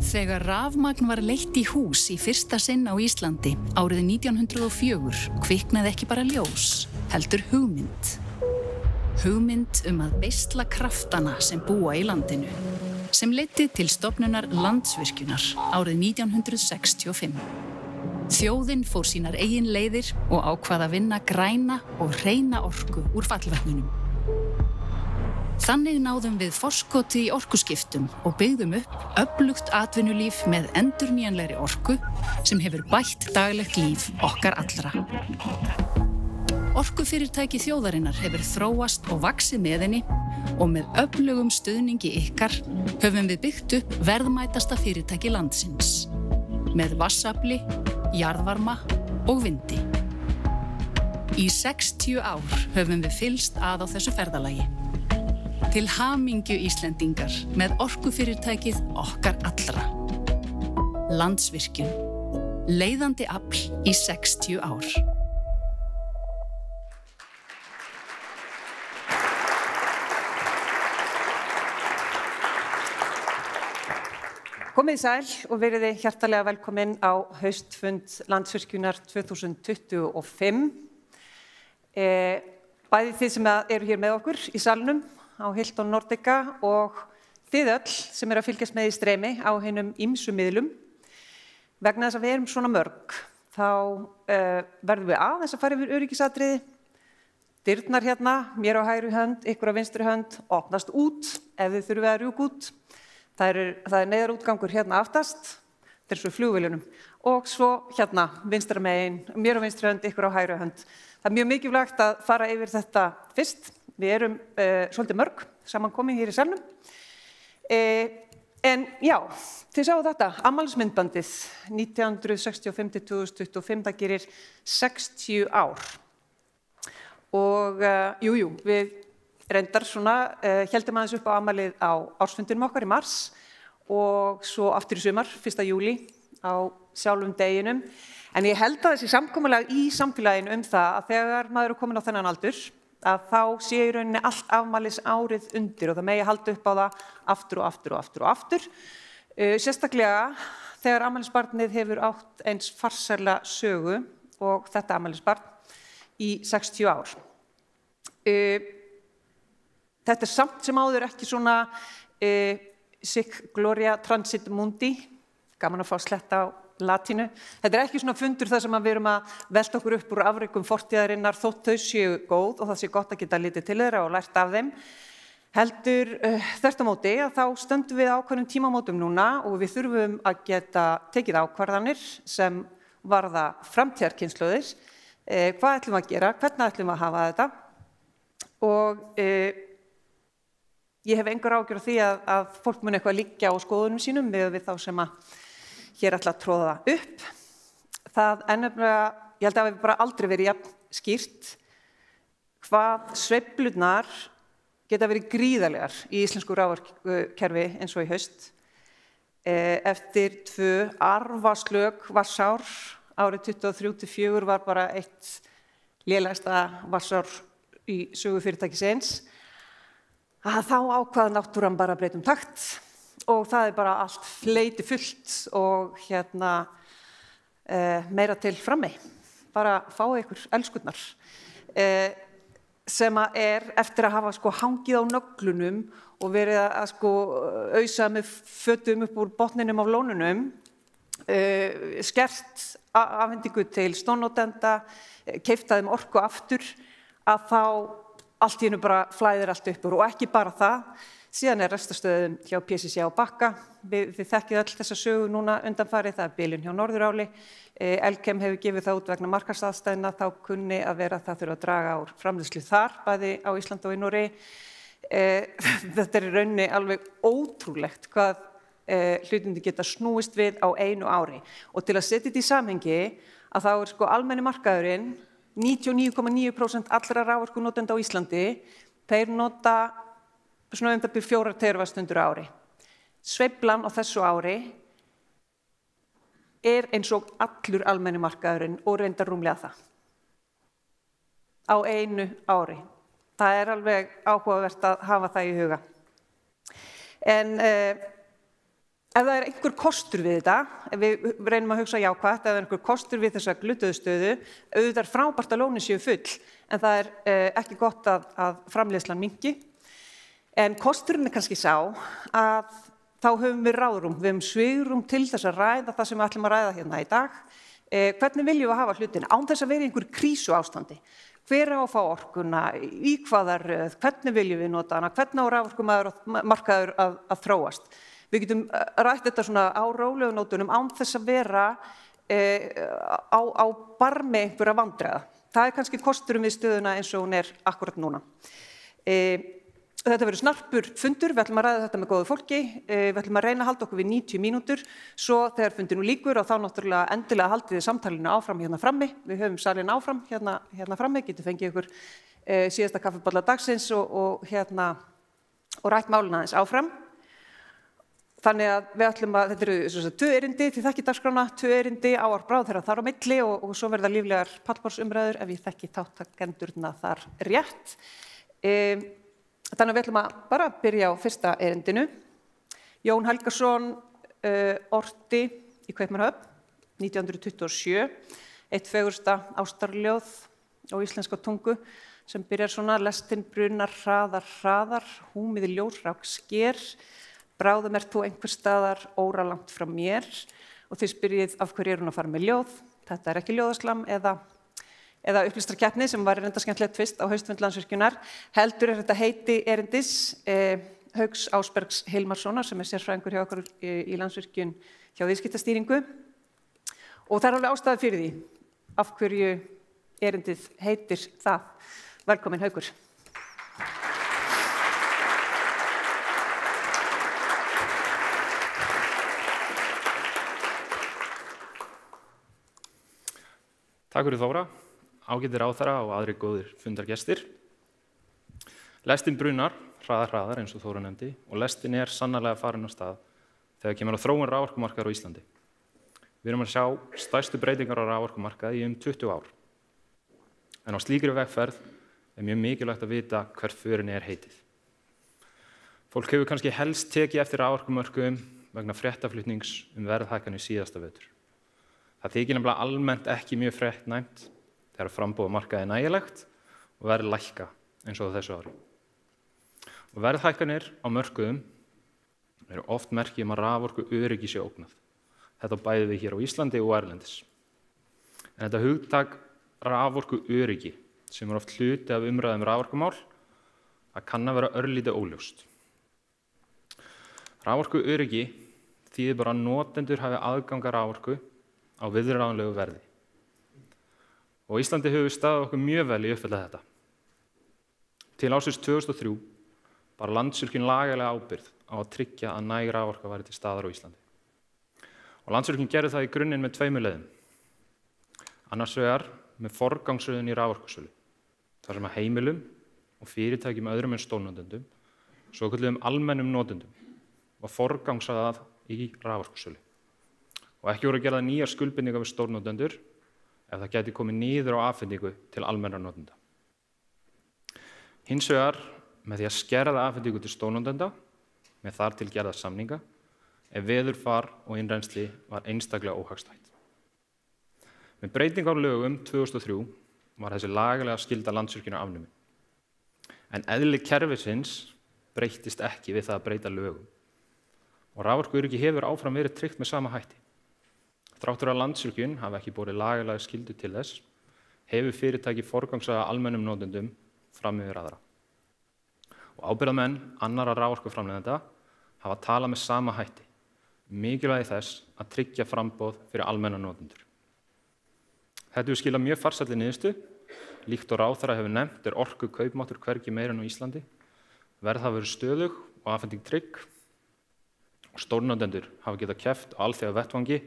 Þegar rafmagn var leitt í hús í fyrsta sinn á Íslandi árið 1904 kviknaði ekki bara ljós, heldur hugmynd. Hugmynd að beisla kraftana sem búa í landinu, sem leiddi til stofnunar Landsvirkjunar árið 1965. Þjóðin fór sínar eigin leiðir og ákvað að vinna græna og hreina orku úr fallvetnunum. Þannig náðum við forskoti í orkuskiptum og byggðum upp öflugt atvinnulíf með endurnýjanlegri orku sem hefur bætt daglegt líf okkar allra. Orkufyrirtæki þjóðarinnar hefur þróast og vaxið með henni og með öflugum stuðningi ykkar höfum við byggt upp verðmætasta fyrirtæki landsins með vatnsafli, jarðvarma og vindi. Í 60 ár höfum við fylgst að á þessu ferðalagi. Til hamingju Íslendingar með orkufyrirtækið okkar allra. Landsvirkjun. Leiðandi afl í 60 ár. Komið sæl og veriði hjartalega velkomin á haustfund Landsvirkjunar 2025. Bæði þið sem eru hér með okkur í salnum á Hilton Nordica og þið öll sem að fylgjast með í streymi á hinum ýmsu miðlum. Vegna þess að við erum svona mörg, þá verðum við aðeins að fara yfir öryggisatriði. Dyrnar hérna, mér á hægri hönd, ykkur á vinstri hönd, opnast út ef þið þurfið að rjúka út. Það er neyðarútgangur hérna aftast, þetta er svo flugvélunum. Og svo hérna, vinstra megin, mér á vinstri hönd, ykkur á hægri hönd. Það er mjög mikilvægt að fara yfir þetta fyrst. Við erum svolítið mörg samankomin hér í salnum. En já, þið sáu þetta, afmælismyndbandið 1965-2025, það gerir 60 ár. Og við reyndar svona, héldum aðeins upp á afmælið á ársfundinum okkar í mars og svo aftur í sumar, 1. júlí á sjálfum deginum. En ég held að þessi samkomulag í samfélaginu það að þegar maður er komin á þennan aldur, að þá sé í rauninni allt afmælis árið undir og það megi halda upp á það aftur og aftur og aftur og aftur. Sérstaklega þegar afmælisbarnið hefur átt eins farsæla sögu og þetta afmælisbarn í 60 ár. Þetta er samt sem áður ekki svona sic gloria transit mundi, gaman að fá sletta á latínu. Þetta er ekki svona fundur þar sem við erum að velta okkur upp úr afrekum fortíðarinnar þótt þau séu góð og það sé gott að geta litið til þeirra og lært af þeim. Heldur þvert á móti að þá stöndum við ákveðnum tímamótum núna og við þurfum að geta tekið ákvarðanir sem varða framtíðarkynslóðir. Hvað ætlum við að gera? Hvernig ætlum við að hafa þetta? Og ég hef engar áhyggjur af því að fólk mun eitthvað liggja á skoðunum sínum við þá sem að hér ætla að tróða upp. Það nefnilega, ég held að það hefur bara aldrei verið jafn skýrt hvað sveiflurnar geta verið gríðarlegar í íslensku raforkukerfi eins og í haust. Eftir 2 arfaslök vatnsár árið 2023-24 var bara eitt lélegasta vatnsár í sögu fyrirtækisins. Þá ákvað náttúran bara að breyta takt. Og það er bara allt fleiti fullt og meira til frammi. Bara fáið ykkur elskurnar. Sem eftir að hafa hangið á nöglunum og verið að ausa með fötum upp úr botninum af lónunum, skert afhendingu til stórnotenda, keypt þeim orku aftur, að þá allt í einu bara flæðir allt upp úr og ekki bara það. Síðan restastöðum hjá PCC á Bakka. Þið þekkið öll þessa sögu núna undanfarið, það bilun hjá Norðuráli. Elkem hefur gefið það út vegna markaðsaðstæðna, þá kunni að vera það þurfa að draga úr framleiðslu þar, bæði á Íslandi og í Noregi. Þetta í rauninni alveg ótrúlegt hvað hlutirnir geta snúist við á einu ári. Og til að setja þetta í samhengi, að þá almenni markaðurinn, 99,9% allra raforkunotenda á Íslandi, þeir nota svona það byrja 4 teravattstundir á ári. Sveiflan á þessu ári eins og allur almenni markaðurinn og reyndar rúmlega það. Á einu ári. Það alveg áhugavert að hafa það í huga. En ef það einhver kostur við þetta, ef við reynum að hugsa jákvætt, ef það einhver kostur við þessa gluttuðu stöðu, auðvitað frábært að lónin séu full, en það ekki gott að framleiðslan minnki. En kosturinn kannski sá að þá höfum við ráðrúm, við höfum svigrúm til þess að ræða það sem við ætlum að ræða hérna í dag. Hvernig viljum við hafa hlutin án þess að vera í einhver krísu ástandi? Hver á að fá orkuna, í hvaða röð, hvernig viljum við nota hana, hvernig á raforkumarkaður að þróast? Við getum rætt þetta svona á rólegu nótunum án þess að vera á barmi einhverja vandræða. Það kannski kosturum við stöðuna eins og hún akkurat núna. Þetta verður snarpur fundur, við ætlum að ræða þetta með góðu fólki, við ætlum að reyna að halda okkur við 90 mínútur, svo þegar fundinu lýkur og þá náttúrulega endilega haldið þið samtalinu áfram hérna frammi, við höfum salin áfram hérna frammi, getur fengið ykkur síðasta kaffibolla dagsins og rætt málina aðeins áfram. Þannig að við ætlum að, þetta eru 2 erindi, þið þekkið dagskrána, 2 erindi ávarp ráðherra þar á milli og svo verða líflegar pallborðsumræður ef ég þekki þáttakendurna þar rétt. Þannig að við ætlum að bara byrja á fyrsta erindinu. Jón Helgason orti í Kaupmannahöfn 1927, eitt fegursta ástarljóð á íslenska tungu sem byrjar svona: lestin brunar hraðar, hraðar, húmið ljósrák sker, bráðum þú einhvers staðar óralangt frá mér. Og þið spyrjið af hverju hún að fara með ljóð. Þetta ekki ljóðaslam eða upplýstarkeppni sem var reynda skemmtilegt fyrst á haustfund Landsvirkjunar. Heldur þetta heiti erindis Hauks Ásbergs Hilmarssonar sem sérfræðingur hjá okkur í Landsvirkjun hjá viðskiptastýringu. Og það alveg ástæða fyrir því af hverju erindið heitir það. Velkomin Haukur. Takk fyrir Þóra, ágætir ráðherra og aðrir góðir fundargestir. Lestin brunar, hraðar eins og Þóra nefndi, og lestin sannarlega farin á stað þegar kemur að þróun raforkumarkaðar á Íslandi. Við erum að sjá stærstu breytingar á raforkumarkaði í 20 ár. En á slíkri vegferð mjög mikilvægt að vita hver förinni heitið. Fólk hefur kannski helst tekið eftir raforkumörkuðum vegna fréttaflutnings verðhækkanir síðasta vetur. Það þykir nefnilega almennt ekki mjög fréttnæmt þegar framboð á markaði nægilegt og verð lækka eins og á þessu ári. Og verðhækkanir á mörkuðum eru oft merki að raforku öryggi sé ógnað. Þetta bæði við hér á Íslandi og erlendis. En þetta hugtak raforku öryggi sem oft hluti af umræðum raforkumál kann að vera örlítið óljóst. Raforku öryggi þýðir bara að notendur hafi aðgang að raforku á viðráðanlegu verði. Og Íslandi hefur staðið okkur mjög vel í uppfylla þetta. Til ársins 2003 bar Landsvirkjun lagalega ábyrgð á að tryggja að næg raforka væri til staðar á Íslandi. Og Landsvirkjun gerði það í grunninn með 2 leiðum. Annars vegar með forgangsröðun í raforkusölu, þar sem að heimilum og fyrirtækjum öðrum en stórnotendum, svokölluðum almennum notendum, var forgangsraðað í raforkusölu. Og ekki voru að gera nýjar skuldbindingar við stórnotendur ef það gæti komið niður á afhendingu til almennra notenda. Hins vegar með því að skerða afhendingu til stórnotenda með þar til gerða samninga ef veðurfar og innrennsli var einstaklega óhagstætt. Með breytingu á lögum 2003 var þessi lagalega skylda Landsvirkjunar afnumin. En eðli kerfisins breyttist ekki við það að breyta lögum. Og raforkuöryggi hefur áfram verið tryggt með sama hætti. Þráttur að Landsvirkjun hafi ekki borið lagalega skyldu til þess, hefur fyrirtæki forgangsraða almennum notendum fram yfir aðra. Og ábyrgðarmenn annarra raforkuframleiðenda hafa talað með sama hætti, mikilvægi þess að tryggja framboð fyrir almenna notendur. Þetta hefur skilað mjög farsælli niðurstöðu, líkt og ráðherra hefur nefnt orku kaupmáttur hvergi meira en á Íslandi, verð hafa verið stöðug og afhending trygg, og stórnotendur hafa getað keppt á alþjóða vettvangi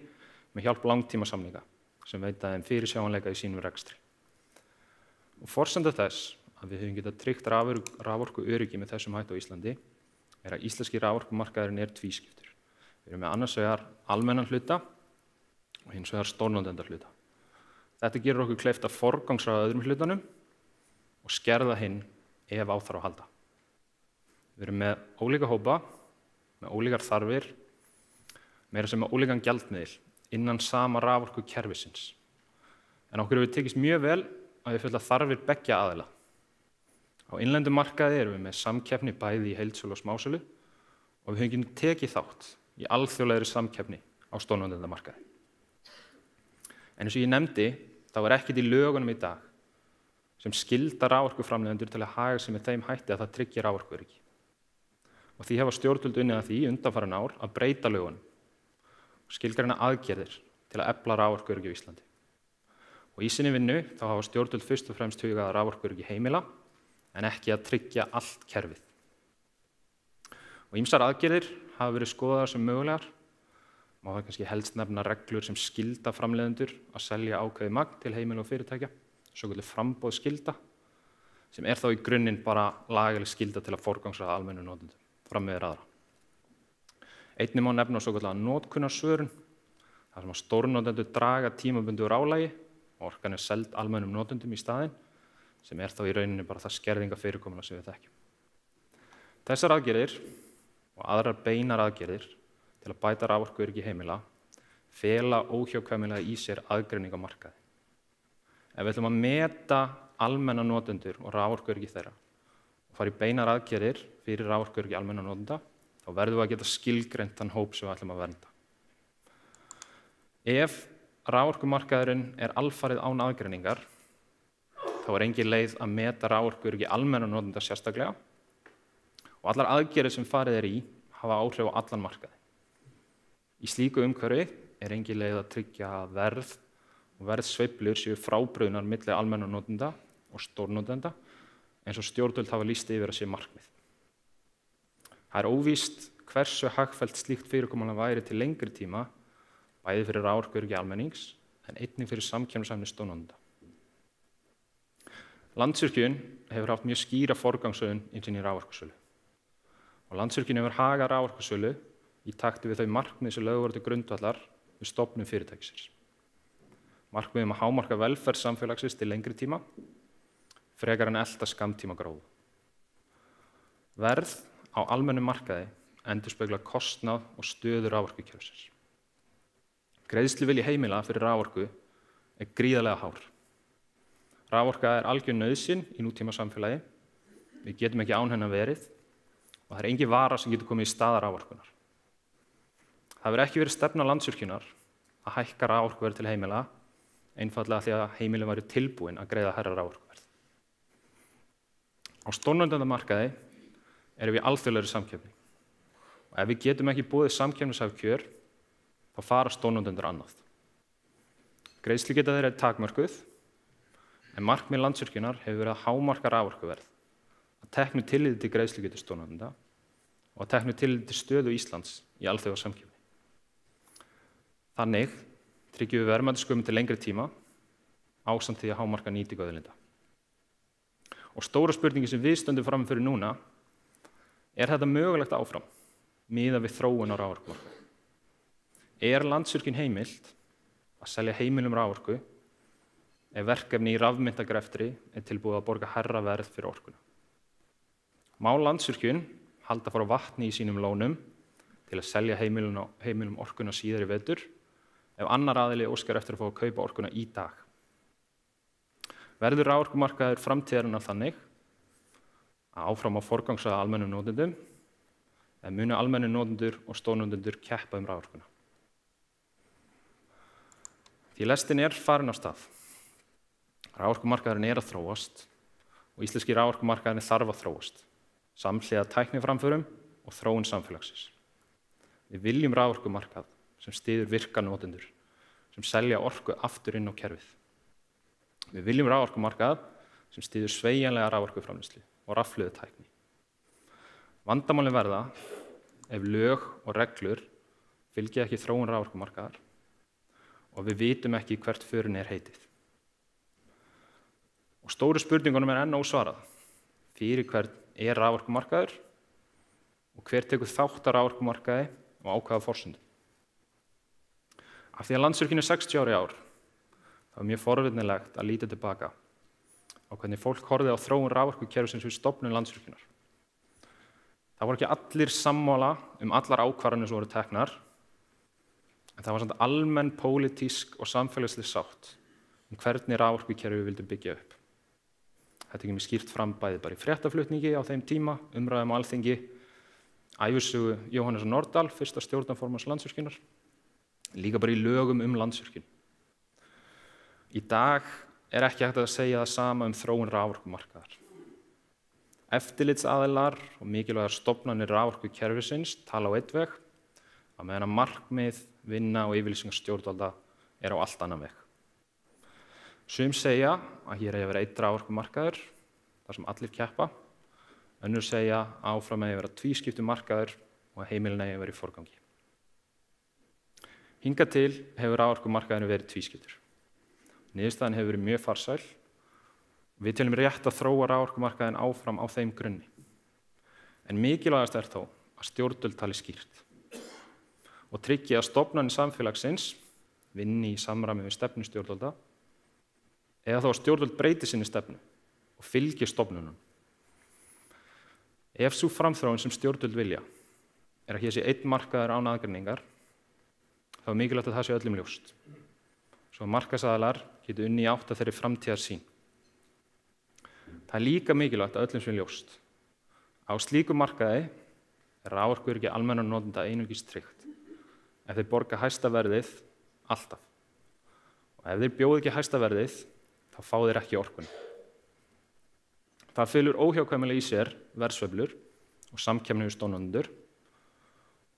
með hjálp langtímasamninga sem veita þeim fyrirsjáanleika í sínum rekstri. Og forsenda þess að við höfum getað tryggt raforkuöryggi með þessum hætti á Íslandi að íslenski raforkumarkaðurinn tvískiptur. Við erum með annars vegar almennan hluta og hins vegar stórnotendar hluta. Þetta gerur okkur kleift að forgangsraða öðrum hlutanum og skerða hinn ef á þarf að halda. Við erum með ólíka hópa, með ólíkar þarfir meira sem með ólíkan gjaldmiðil innan sama raforkukerfisins. En okkur hefur tekist mjög vel að við fylla þarfir beggja aðila. Á innlendum markaði erum við með samkeppni bæði í heildsölu og smásölu og við höfum tekið þátt í alþjóðlegri samkeppni á stórnotendamarkaði. En eins og ég nefndi, þá er ekkert í lögunum í dag sem skyldar raforkuframleiðendur til að haga sig með þeim hætti að það tryggir raforkuöryggi. Og því hafa stjórnvöld unnið að því undanfarin ár að breyta lögunum og skilgreina aðgerðir til að efla raforkuöryggi á Íslandi. Og í sinni vinnu þá hafa stjórnvöld fyrst og fremst hugað að raforkuöryggi heimila en ekki að tryggja allt kerfið. Og ýmsar aðgerðir hafa verið skoðaðar sem mögulegar. Má það kannski helst nefna reglur sem skylda framleiðendur að selja ákveðið magn til heimila og fyrirtækja, svokölluð framboðsskylda, sem er þá í grunninn bara lagaleg skylda til að forgangsraða almennum notendum fram með aðra. Einnig má nefna svokallaða notkunarsvörun, þar sem að stórnotendur draga tímabundið úr álagi og orkan er seld almennum notendum í staðinn, sem er þá í rauninni bara það skerðingafyrirkomulag sem við þekkjum. Þessar aðgerðir og aðrar beinar aðgerðir til að bæta raforkuöryggi heimila fela óhjákvæmilega í sér aðgreining á markaði. Ef við ætlum að meta almenna notendur og raforkuöryggi þeirra og fara í beinar aðgerðir fyrir raforkuöryggi almenna notenda, þá verðum við að geta skilgreint þann hóp sem við ætlum að vernda. Ef raforkumarkaðurinn er alfarið án aðgreiningar, þá er engin leið að meta raforkuöryggi almenna notenda sérstaklega og allar aðgerðir sem farið er í hafa áhrif á allan markaði. Í slíku umhverfi er engin leið að tryggja að verð og verðsveiflur séu frábrugðnar milli almenna notenda og stórnotenda eins og stjórnvöld hafa lýst yfir að sé markmið. Það er óvíst hversu hagfellt slíkt fyrirkomulag væri til lengri tíma, bæði fyrir raforkuöryggi almennings en einnig fyrir samkeppnishæfni stórnotenda. Landsvirkjun hefur haft mjög skýra forgangsröðun í sinni raforkusölu og Landsvirkjun hefur hagað raforkusölu í takti við þau markmið sem lögð voru til grundvallar við stofnun fyrirtækisins. Markmið að hámarka velferð samfélagsins til lengri tíma, frekar en elta skammtíma gróðu. Verð á almennum markaði endurspeglar kostnað og stöðu raforkukerfisins. Greiðsluvilji heimila fyrir raforku er gríðarlega hár. Raforka er algjör nauðsyn í nútíma samfélagi. Við getum ekki án hennar verið og það er engin vara sem getur komið í stað raforkunar. Það hefur ekki verið stefna Landsvirkjunar að hækka raforkuverð til heimila, einfaldlega því að heimilin væru tilbúin að greiða hærra raforkuverð. Á stórnotendamarkaði erum við í alþjóðlegri samkeppni og ef við getum ekki boðið samkeppnishæf kjör, þá fara stórnotendur annað. Greiðslugeta þeirra er takmörkuð, en markmið Landsvirkjunar hefur verið að hámarka raforkuverð, að teknu tilliti til greiðslugetu stórnotenda og að teknu tilliti til stöðu Íslands í alþjóðasamkeppni. Þannig tryggjum við verðmætasköpun til lengri tíma ásamt því að hámarka nýtingu auðlinda. Og stóra spurningin sem við stöndum fram fyrir núna er þetta mögulegt áfram miðað við þróun á raforkumarkaði. Er Landsvirkjun heimilt að selja heimilum raforku ef verkefni í rafmyntagrefti er tilbúið að borga hærra verð fyrir orkuna? Má Landsvirkjun halda frá vatni í sínum lónum til að selja heimilum orkuna síðar í vetur ef annar aðili óskar eftir að fá að kaupa orkuna í dag? Verður raforkumarkaður framtíðarinnar þannig að áfram á forgangsraða almennum notendum eða munu almennir notendur og stórnotendur keppa um raforkuna? Því lestin er farin af stað. Raforkumarkaðurinn er að þróast og íslenski raforkumarkaðurinn þarf að þróast, samhliða tækniframförum og þróun samfélagsins. Við viljum raforkumarkað sem styður virka notendur, sem selja orku aftur inn á kerfið. Við viljum raforkumarkað sem styður sveigjanlega raforkuframleiðslu og rafhlöðutækni. Vandamálin verða ef lög og reglur fylgja ekki þróun raforkumarkaðar og við vitum ekki hvert förin er heitið. Og stóru spurningunum er enn ósvarað. Fyrir hvern er raforkumarkaður og hver tekur þátt á raforkumarkaði og á hvaða forsendum? Af því að Landsvirkjun er 60 ára í ár, þá er mjög forvitnilegt að líta tilbaka á hvernig fólk horfði á þróun raforkukerfisins við stofnun Landsvirkjunar. Það voru ekki allir sammála allar ákvarðanir sem voru teknar En það var samt almenn pólitísk og samfélagsleg sátt hvernig raforkukerfi við vildum byggja upp. Þetta kemur skýrt fram bæði bara í fréttaflutningi á þeim tíma, umræðum á Alþingi, ævisögu Jóhannesar Nordal, fyrsta stjórnarformanns Landsvirkjunar, líka bara í lögum Landsvirkjun. Í dag ekki hægt að segja það sama þróun raforkumarkaðar. Eftirlitsaðilar og mikilvægar stofnanir raforkukerfisins tala á einn veg, á meðan að markmið, vinna og yfirlýsingar stjórnvalda á allt annan veg. Sum segja að hér eigi að vera einn raforkumarkaður, þar sem allir keppa, önnur segja að áfram eigi að vera tvískiptur markaður og að heimilin eigi að vera í forgangi. Hingað til hefur raforkumarkaðurinn verið tvískiptur. Niðurstaðan hefur verið mjög farsæl. Við teljum rétt að þróa raforkumarkaðinn áfram á þeim grunni. En mikilvægast þó að stjórnvöld tali skýrt og tryggi að stofnanir samfélagsins vinni í samræmi við stefnu stjórnvalda eða þá að stjórnvöld breyti sinni stefnu og fylgi stofnunum. Ef sú framþróun sem stjórnvöld vilja að hér sé einn markaður án aðgreiningar, þá mikilvægt að það sé öllum ljóst, svo að markaðsaðilar geti unnið í átt að þeirri framtíðarsýn. Það líka mikilvægt að öllum sé ljóst. Á slíkum markaði raforkuöryggi almennra notenda einungis tryggt ef þeir borga hæsta verðið alltaf. Og ef þeir bjóða ekki hæsta verðið, þá fá þeir ekki orkuna. Það felur óhjákvæmilega í sér verðsveiflur og samkeppni við stofnendur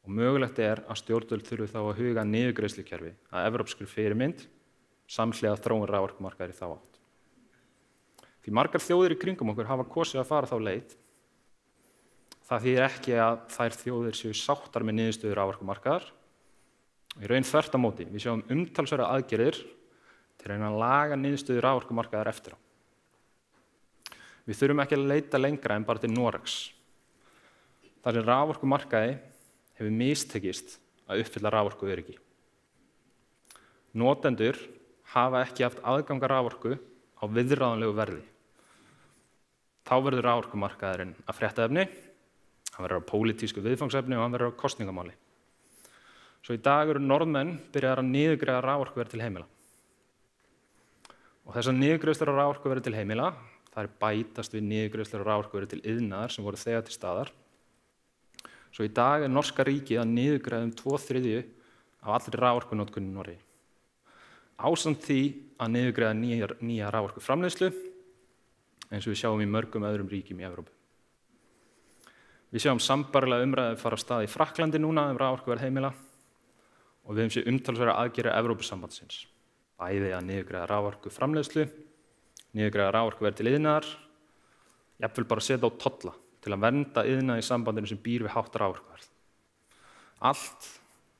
og mögulegt að stjórnvöld þurfi þá að huga niðurgreiðslukerfi að evrópskri fyrirmynd samhliða þróun raforkumarkaðar í þá átt. Því margar þjóðir í kringum okkur hafa kosið að fara þá leið. Það þýðir ekki að þær þjóðir séu sáttar með niðurstöðu raforkumarkaðar. Í raun þvert á móti, við sjáum umtalsverðar aðgerðir til að reyna að laga niðurstöðu raforkumarkaðar eftir á. Við þurfum ekki að leita lengra en bara til Noregs. Þar sem raforkumarkaði hefur mistekist að uppfylla raforkuöryggi. Notendur hafa ekki haft aðgang að raforku á viðráðanlegu verði. Þá verður raforkumarkaðurinn að fréttaefni, hann verður á pólitísku viðfangsefni og hann verður á kosningamáli. Svo í dag eru Norðmenn byrjaðir að niðurgreiða raforkuverð til heimila. Og þessar niðurgreiðslur á raforkuverði til heimila, það bætast við niðurgreiðslur á raforkuverði til iðnaðar sem voru þegar til staðar. Svo í dag norska ríkið að niðurgreiða 2/3 af allri raforkunotkun í Noregi. Ásamt því að niðurgreiða nýja raforkuframleiðslu, eins og við sjáum í mörgum öðrum ríkjum í Evrópu. Við sjáum sambærilega umræðu fara af stað í Frakklandi núna raforkuverð heimila og við höfum séð umtalsverðar aðgerðir Evrópusambandsins. Bæði að niðurgreiða raforkuframleiðslu, niðurgreiða raforkuverð til iðnaðar, jafnvel bara setja á tolla til að vernda iðnað í sambandinu sem býr við hátt raforkuverð. Allt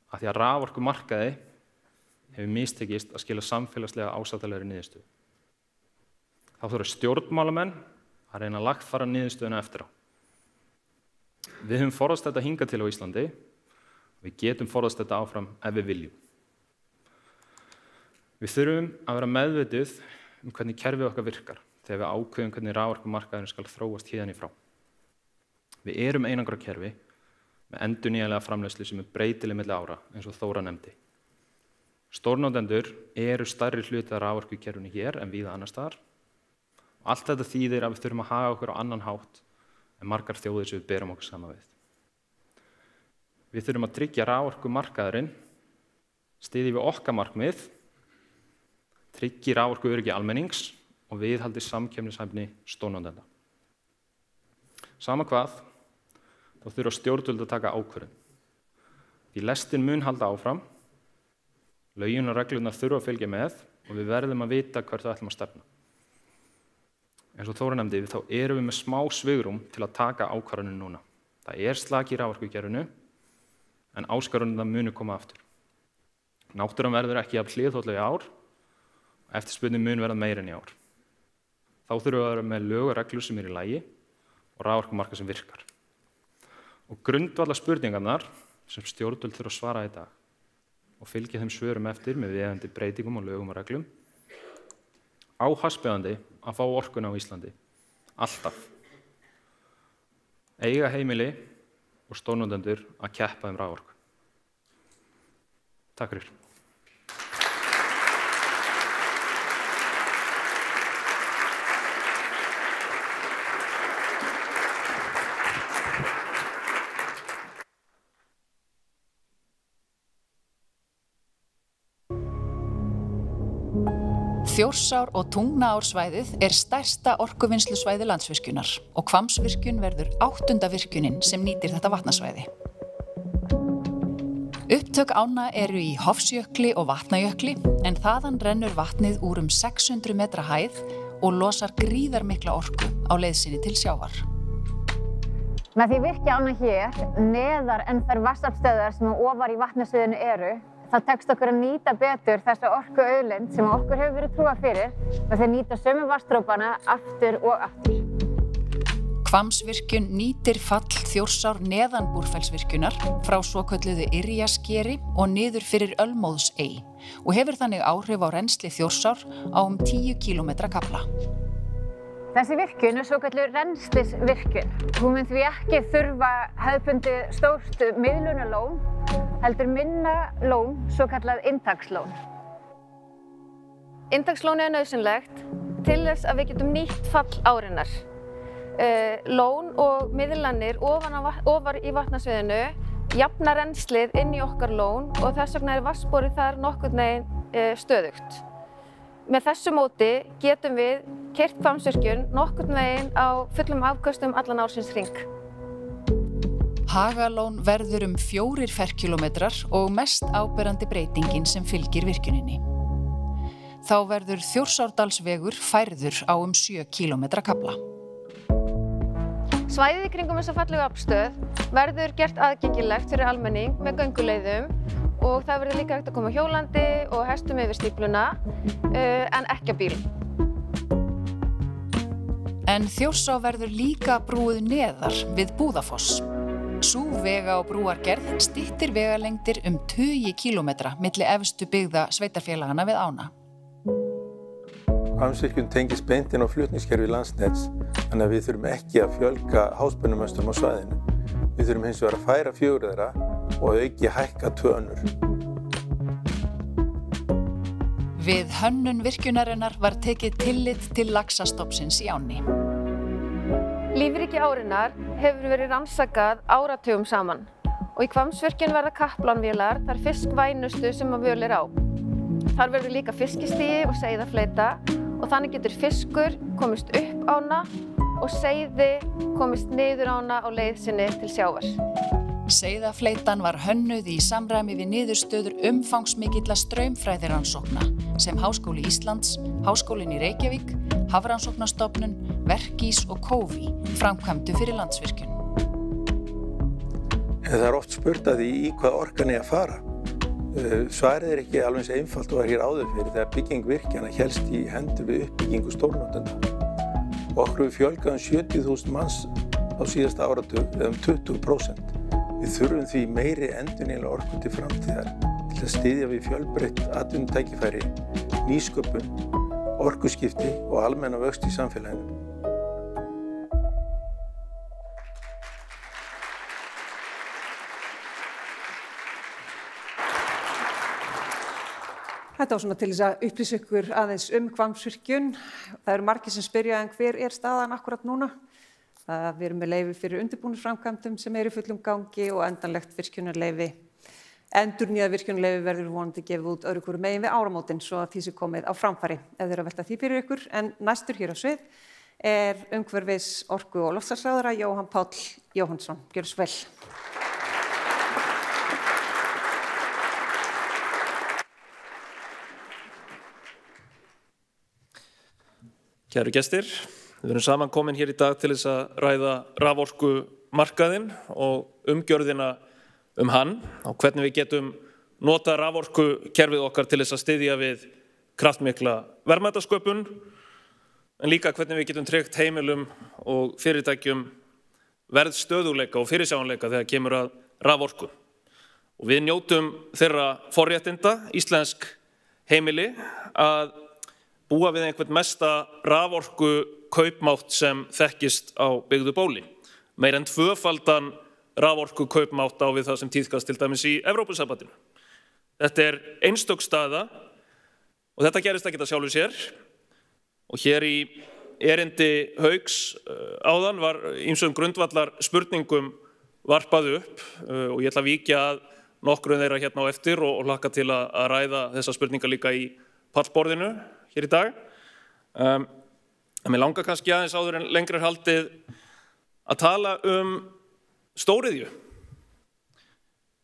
að því að raforkumarkaði hefur mistekist að skila samfélagslega ásættanlegri niðurstöðu. Þá þurfa stjórnmálamenn að reyna að lagfæra niðurstöðuna eftir á. Við höfum forðast þetta hingað til á Íslandi og við getum forðast þetta áfram ef við viljum. Við þurfum að vera meðvituð hvernig kerfið okkar virkar þegar við ákveðum hvernig raforkumarkaðurinn skal þróast héðan í frá. Við erum einangrað kerfi með endurnýjanlega framleiðslu sem breytileg milli ára, eins og Þóra nefndi. Stórnotendur eru stærri hluti af raforkukerfinu hér en víða annars staðar. Allt þetta þýðir að við þurfum að haga okkur á annan hátt en margar þjóðir sem við berum okkur saman við. Við þurfum að tryggja raforkumarkaðurinn, styðji við okkar markmið, tryggi raforkuöryggi almennings og viðhaldi samkeppnishæfni stórnotenda. Sama hvað, þá þurfa stjórnvöld að taka ákvörðun. Því lestin mun halda áfram, lögin og reglurnar þurfa að fylgja með og við verðum að vita hvert við ætlum að stefna. Eins og Þóra nefndi, þá erum við með smá svigrúm til að taka ákvarðanir núna. Það slaki í raforkukerfinu, en áskorunirnar munu koma aftur. Náttúran verður ekki jafn hliðhollu í ár, og eftirspurnin mun verða meira en í ár. Þá þurfum við að vera með lög og reglur sem eru í lagi og raforkumarkað sem virkar. Og grundvallar spurningarnar sem stjórnvöld þurfa að svara í dag og fylgja þeim svörum eftir með viðeigandi breytingum og lögum og reglum. Áhagsbeðandi að fá orkuna á Íslandi. Alltaf. Eiga heimili og stórnotendur að keppa raforku. Takk fyrir. Þjórsár og Tungnaársvæðið stærsta orkuvinnslusvæði Landsvirkjunar og Hvammsvirkjun verður 8. virkjunin sem nýtir þetta vatnasvæði. Upptök ánna eru í Hofsjökli og Vatnajökli en þaðan rennur vatnið úr 600 metra hæð og losar gríðarmikla orku á leið sinni til sjávar. Með því virkja ána hér, neðar en þær vatnsaflsstöðvar sem ofar í vatnasviðinu eru, þá tekst okkur að nýta betur þessa orkuauðlind sem okkur hefur verið trúað fyrir með því að nýta sömu vatnsdrópana aftur og aftur. Hvammsvirkjun nýtir fall Þjórsár neðan Búrfellsvirkjunar frá svokölluðu Yrjaskeri og niður fyrir Ölmóðsey og hefur þannig áhrif á rennsli Þjórsár á 10 kílómetra kafla. Þessi virkjun svokölluð rennslisvirkjun. Hún mun því ekki þurfa hefðbundið stórt miðlunarlón, heldur minna lón, svokallað inntakslón. Inntakslónið nauðsynlegt til þess að við getum nýtt fall árinnar. Lón og miðlanir ofar í vatnasviðinu jafna rennslið inn í okkar lón og þess vegna vatnsborið þar nokkurn veginn stöðugt. Með þessu móti getum við keyrt Hvammsvirkjun nokkurn veginn á fullum afköstum allan ársins hring. Hagalón verður 4 ferkílómetrar og mest áberandi breytingin sem fylgir virkjuninni. Þá verður Þjórsárdalsvegur færður á 7 kílómetra kafla. Svæðið í kringum þessa fallegu aflstöð verður gert aðgengilegt fyrir almenning með gönguleiðum og það verður líka hægt að koma hjólandi og hestum yfir stífluna, en ekki á bíl. En Þjórsá verður líka brúið neðar við Búðafoss. Sú vega- og brúargerð styttir vegalengdir 20 kílómetra milli efstu byggða sveitarfélagana við ána. Hvammsvirkjun tengist beint inn á flutningskerfi Landsnets, þannig að við þurfum ekki að fjölga háspennumöstum á svæðinu. Við þurfum hins vegar að færa 4 þeirra og auki hækka 2 önnur. Við hönnun virkjunarinnar var tekið tillit til laxastofnsins í ánni. Lífríki árinnar hefur verið rannsakað áratugum saman og í Hvammsvirkjun verða kaplanvélar þær fiskvænustu sem völ á. Þar verður líka fiskistigi og seiðafleita og þannig getur fiskur komist upp ána og seiði komist niður ána á leið sinni til sjávar. Seiðafleitan var hönnuð í samræmi við niðurstöður umfangsmikilla straumfræðirannsókna sem Háskóli Íslands, Háskólinn í Reykjavík, Hafrannsóknastofnun, Verkís og Kófi framkvæmdu fyrir Landsvirkjun. En það oft spurt að því í hvað orkan að fara. Svarið ekki alveg eins einfalt og hér áður fyrir þegar bygging virkjana hélst í hendur við uppbyggingu stórnotenda. Okkur við fjölgaðum 70.000 manns á síðasta áratug eða 20%. Við þurfum því meiri endurnýjanlega orku til framtíðar til að styðja við fjölbreytt atvinnutækifæri, nýsköpun, orkuskipti og almenna vöxt í samfélaginu. Þetta var svona til þess að upplýsa ykkur aðeins Hvammsvirkjun. Það eru margir sem spyrja en hver staðan akkurat núna? Við erum með leyfi fyrir undirbúningsframkvæmdum sem eru í fullum gangi og endanlegt virkjunarleyfi. Endurnýjað virkjunarleyfi verður vonandi gefið út öðru hvoru megin við áramótin svo að því sé komið á framfæri ef þeir að velta því fyrir ykkur. En næstur hér á svið umhverfis orku- og loftslagsráðherra Jóhann Páll Jóhannsson. Gjörðu svo vel. Kæru gestir, við erum saman komin hér í dag til þess að ræða raforkumarkaðinn og umgjörðina hann og hvernig við getum notað raforkukerfið okkar til þess að styðja við kraftmikla verðmætasköpun en líka hvernig við getum tryggt heimilum og fyrirtækjum verðstöðugleika og fyrirsjáanleika þegar kemur að raforku. Og við njótum þeirra forréttinda, íslensk heimili, að búa við einhvern mesta raforku kaupmátt sem þekkist á byggðu bóli. Meira en 2-faldan raforku kaupmátt á við það sem tíðkast til dæmis í Evrópusambandinu. Þetta einstök staða og þetta gerist ekkert af sjálfu sér. Og hér í erindi Hauks áðan var ýmsum grundvallar spurningum varpað upp og ég ætla að víkja að nokkrum þeirra hérna á eftir og hlakka til að ræða þessa spurningar líka í pallborðinu hér í dag. En mér langar kannski aðeins áður en lengra haldið að tala stóriðju.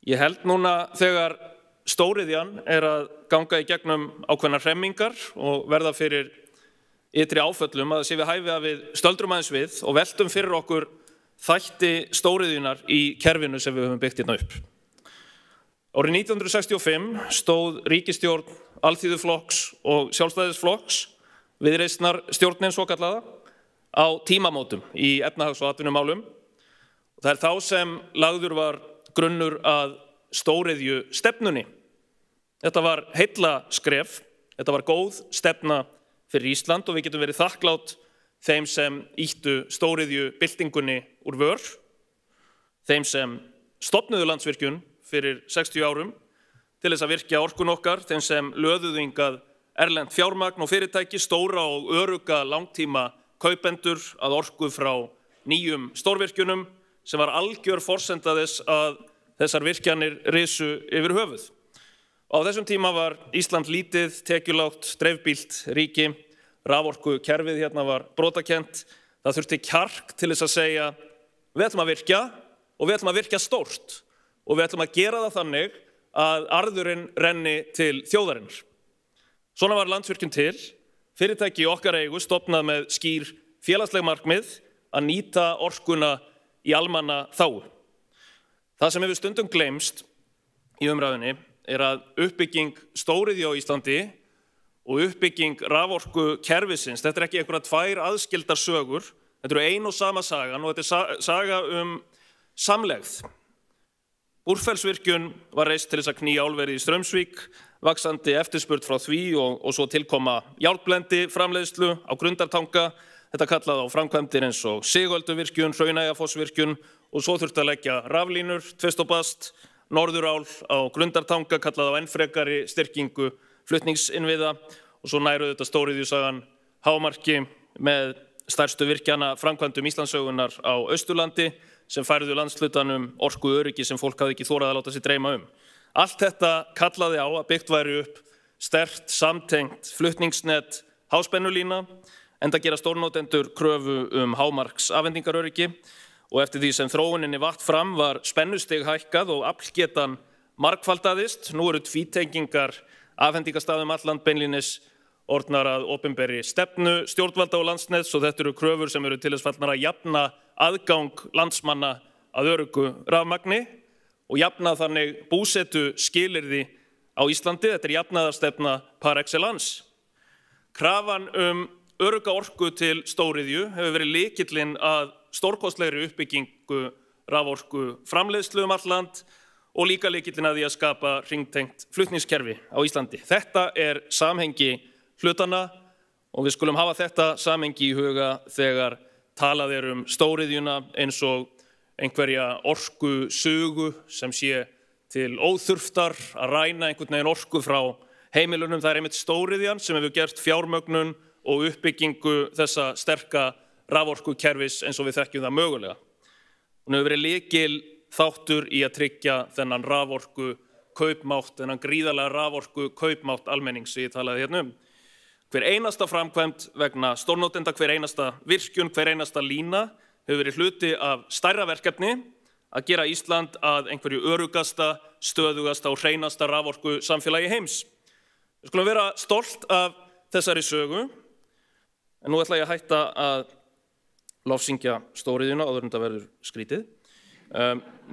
Ég held núna þegar stóriðjan að ganga í gegnum ákveðnar hremmingar og verða fyrir ytri áföllum að sé við hæfi að við stöldrum aðeins við og veltum fyrir okkur þætti stóriðjunar í kerfinu sem við höfum byggt hérna upp. Árið 1965 stóð ríkisstjórn Alþýðuflokks og Sjálfstæðisflokks, viðreisnarstjórnin svokallaða, á tímamótum í efnahags- og atvinnumálum. Það þá sem lagður var grunnur að stóriðju stefnunni. Þetta var heillaskref, þetta var góð stefna fyrir Ísland og við getum verið þakklátt þeim sem ýttu stóriðju byltingunni úr vör, þeim sem stofnuðu Landsvirkjun fyrir 60 árum til þess að virkja orkun okkar, þeim sem löðuðu hingað erlent fjármagn og fyrirtæki, stóra og örugga langtíma kaupendur að orku frá nýjum stórvirkjunum sem var algjör forsenda þess að þessar virkjanir risu yfir höfuð. Á þessum tíma var Ísland lítið, tekjulágt, dreifbýlt ríki, raforkukerfið hérna var brotakent. Það þurfti kjark til þess að segja við ætlum að virkja og við ætlum að virkja stórt og við ætlum að gera það þannig að arðurinn renni til þjóðarinnar. Svona var Landsvirkjun til, fyrirtæki í okkar eigu stofnað með skýr félagsleg markmið að nýta orkuna í almanna þágu. Það sem hefur stundum gleymst í umræðunni að uppbygging stóriðju á Íslandi og uppbygging raforkukerfisins, þetta ekki einhverjar tvær aðskildar sögur, þetta ein og sama sagan og þetta saga samlegð. Búrfellsvirkjun var reist til þess að knýja álverið í Straumsvík, vaxandi eftirspurn frá því og svo tilkoma járnblendi framleiðslu á Grundartanga. Þetta kallaði á framkvæmdir eins og Sigölduvirkjun, Hraunæjafossvirkjun og svo þurfti að leggja raflínur, tvist og bast, Norðurál á Grundartanga kallaði á enn frekari styrkingu flutningsinnviða og svo næru þetta stóriðjusagan hámarki með stærstu virkjana framkvæmdum Íslandssögunnar á Austurlandi sem færðu landshlutanum orkuöryggi sem fólk hafði ekki þorað að láta sig dreyma Allt þetta kallaði á að byggt væri upp sterkt, samtengt flutningsnet háspennulína enda gera stórnotendur kröfu hámarks afhendingaröryggi og eftir því sem þróuninni vatt fram var spennustig hækkað og aflgetan margfaldaðist. Nú eru tvítengingar afhendingarstaðum alland beinlínis orðnar að opinberri stefnu stjórnvalda og Landsnets og þetta eru kröfur sem eru til þess fallnar að jafna aðgang landsmanna að öruggu rafmagni og jafna þannig búsetu skilyrði á Íslandi. Þetta jafnaðarstefna par excellence. Krafan örugga orku til stóriðju hefur verið lykillinn að stórkostlegri uppbyggingu raforku framleiðslu allt land og líka lykillinn að því að skapa hringtengt flutningskerfi á Íslandi. Þetta samhengi hlutanna og við skulum hafa þetta samhengi í huga þegar talað stóriðjuna eins og einhverja orkusugu sem sé til óþurftar að ræna einhvern veginn orku frá heimilunum. Það einmitt stóriðjan sem hefur gert fjármögnun og uppbyggingu þessa sterka raforkukerfis eins og við þekkjum það mögulega. Hún hefur verið lykil þáttur í að tryggja þennan raforku kaupmátt, þennan gríðarlega raforku kaupmátt almennings sem ég talaði hérna Hver einasta framkvæmd vegna stórnotenda, hver einasta virkjun, hver einasta lína hefur verið hluti af stærra verkefni að gera Ísland að einhverju örugasta, stöðugasta og hreinasta raforku samfélagi heims. Við skulum vera stolt af þessari sögu, en nú ætla ég að hætta að lofsyngja stóriðjuna áður en þetta verður skrítið.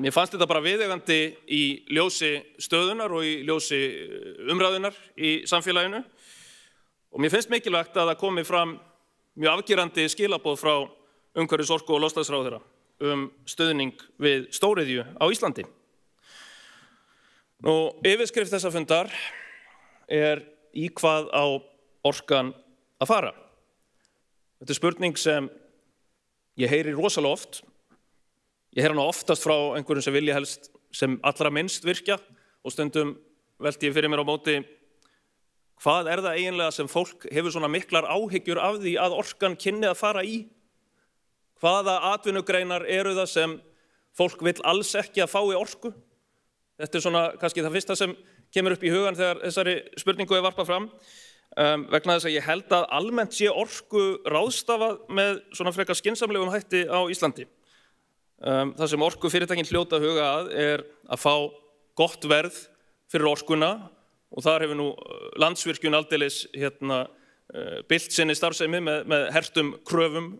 Mér fannst þetta bara viðeigandi í ljósi stöðunar og í ljósi umræðunar í samfélaginu og mér finnst mikilvægt að það komi fram mjög afgerandi skilaboð frá umhverfis-, orku- og loftslagsráðherra stuðning við stóriðju á Íslandi. Yfirskrift þessa fundar í hvað á orkan að fara. Þetta spurning sem ég heyri rosalega oft. Ég heyri hana oftast frá einhverjum sem vilja helst sem allra minnst virkja og stundum velti ég fyrir mér á móti, hvað það eiginlega sem fólk hefur svona miklar áhyggjur af því að orkan kynni að fara í? Hvaða atvinnugreinar eru það sem fólk vill alls ekki að fái orku? Þetta svona kannski það fyrsta sem kemur upp í hugan þegar þessari spurningu varpað fram, vegna þess að ég held að almennt sé orku ráðstafað með svona frekar skynsamlegum hætti á Íslandi. Það sem orkufyrirtækin hljóta huga að fá gott verð fyrir orkuna, og þar hefur nú Landsvirkjun aldeilis bylt sinni starfsemi með hertum kröfum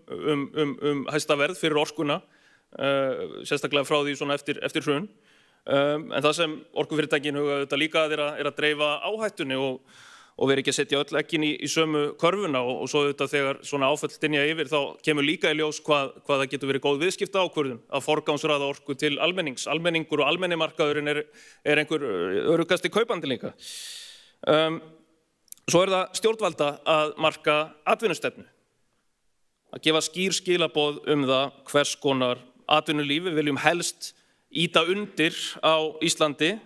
hæsta verð fyrir orkuna, sérstaklega frá því svona eftir hrun. En það sem orkufyrirtækin huga þetta líka að dreifa áhættunni og vera ekki að setja öll eggin í sömu körfuna, og svo þetta þegar svona áföll dynja yfir þá kemur líka í ljós hvað það getur verið góð viðskiptaákvörðun að forgangsraða orku til almennings. Almenningur og almenni markaðurinn einhver öruggasti kaupandi líka. Svo það stjórnvalda að marka atvinnustefnu, að gefa skýr skilaboð það hvers konar atvinnulífi við viljum helst ýta undir á Íslandi.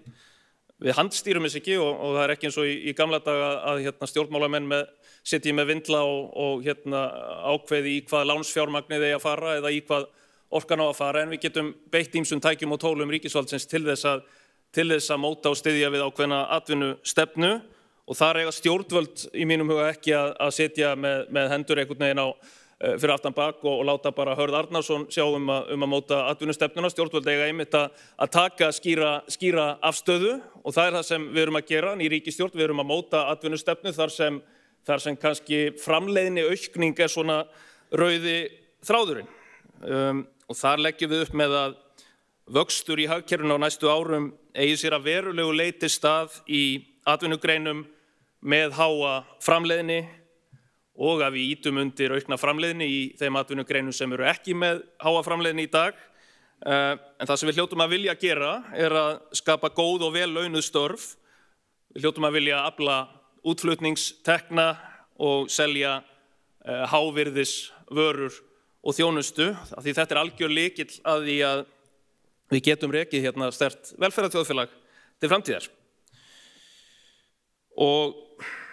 Við handstýrum þess ekki og það ekki eins og í gamla daga að stjórnmálamenn sitji með vindla og ákveði í hvað lánsfjármagnið eigi að fara eða í hvað orkan á að fara, en við getum beitt ýmsum tækjum og tólum ríkisvaldsins til þess að móta og styðja við ákveðna atvinnustefnu, og þar eiga stjórnvöld í mínum huga ekki að setja með hendur einhvern veginn fyrir aftan bak og láta bara Hörð Arnarsson sjá að móta atvinnustefnuna. Stjórnvöld eiga einmitt að taka skýra afstöðu, og það það sem við erum að gera í ríkisstjórn. Við erum að móta atvinnustefnu þar sem kannski framleiðni aukning svona rauði þráðurinn. Og þar leggjum við upp með að vöxtur í hagkerfinu á næstu árum eigi sér að verulegu leyti stað í atvinnugreinum með háa framleiðni, og að við ýtum undir aukna framleiðni í þeim atvinnugreinum sem eru ekki með háa framleiðni í dag. En það sem við hljótum að vilja gera að skapa góð og vel launuð störf. Við hljótum að vilja afla útflutningstekna og selja hávirðis vörur og þjónustu, af því þetta algjör lykill að því að við getum rekið sterkt velferðarþjóðfélag til framtíðar. Og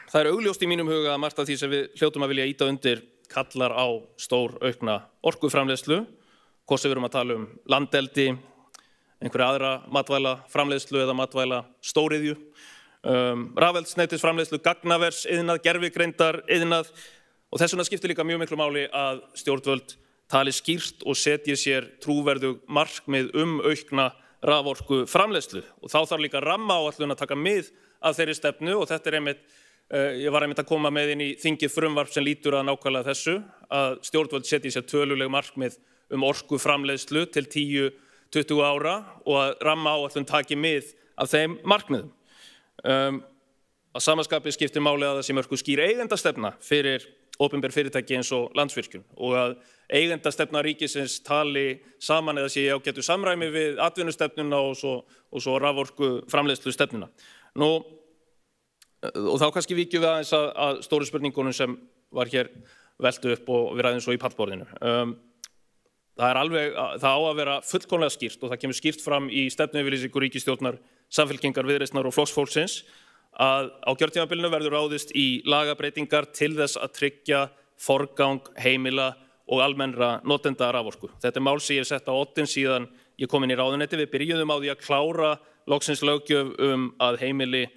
það augljóst í mínum huga að margt af því sem við hljótum að vilja ýta undir kallar á stór aukna orkuframleiðslu, hvort sem við erum að tala landeldi, einhverja aðra matvæla framleiðslu eða matvæla stóriðju, rafeldsneytisframleiðslu, gagnavers iðnað, gervigreindar iðnað, og þess vegna skiptir líka mjög miklu máli að stjórnvöld tali skýrt og setji sér trúverðug markmið aukna raforku framleiðslu, og þá þarf líka rammaáætlun að taka mið af þeirri stefnu, og þetta einmitt ég var einmitt að koma með inn í þingið frumvarp sem lýtur að nákvæmlega þessu, að stjórnvöld setji sér töluleg markmið orkuframleiðslu til 10-20 ára og að rammaáætlun taki mið af þeim markmiðum. Að sama skapi skiptir máli að það sé mörkuð skýr eigendastefna fyrir opinber fyrirtæki eins og Landsvirkjun, og að eigendastefna ríkisins tali saman eða sé ágætu samræmi við atvinnustefnuna og svo raforkuframleiðslustefnuna. Og þá kannski víkjum við aðeins að stóru spurningunum sem var hér veltu upp og við ræðum svo í pallborðinu. Það á að vera fullkomlega skýrt, og það kemur skýrt fram í stefnuyfirlýsingu ríkisstjórnar, Samfylkingar, Viðreisnar og Flokks fólksins, að á kjörtímabilinu verður ráðist í lagabreitingar til þess að tryggja forgang heimila og almennra notenda raforku. Þetta mál sem ég hef sett á oddinn síðan ég kom inn í ráðuneyti. Við byrjuðum á því að klára loksins löggjöf að heimili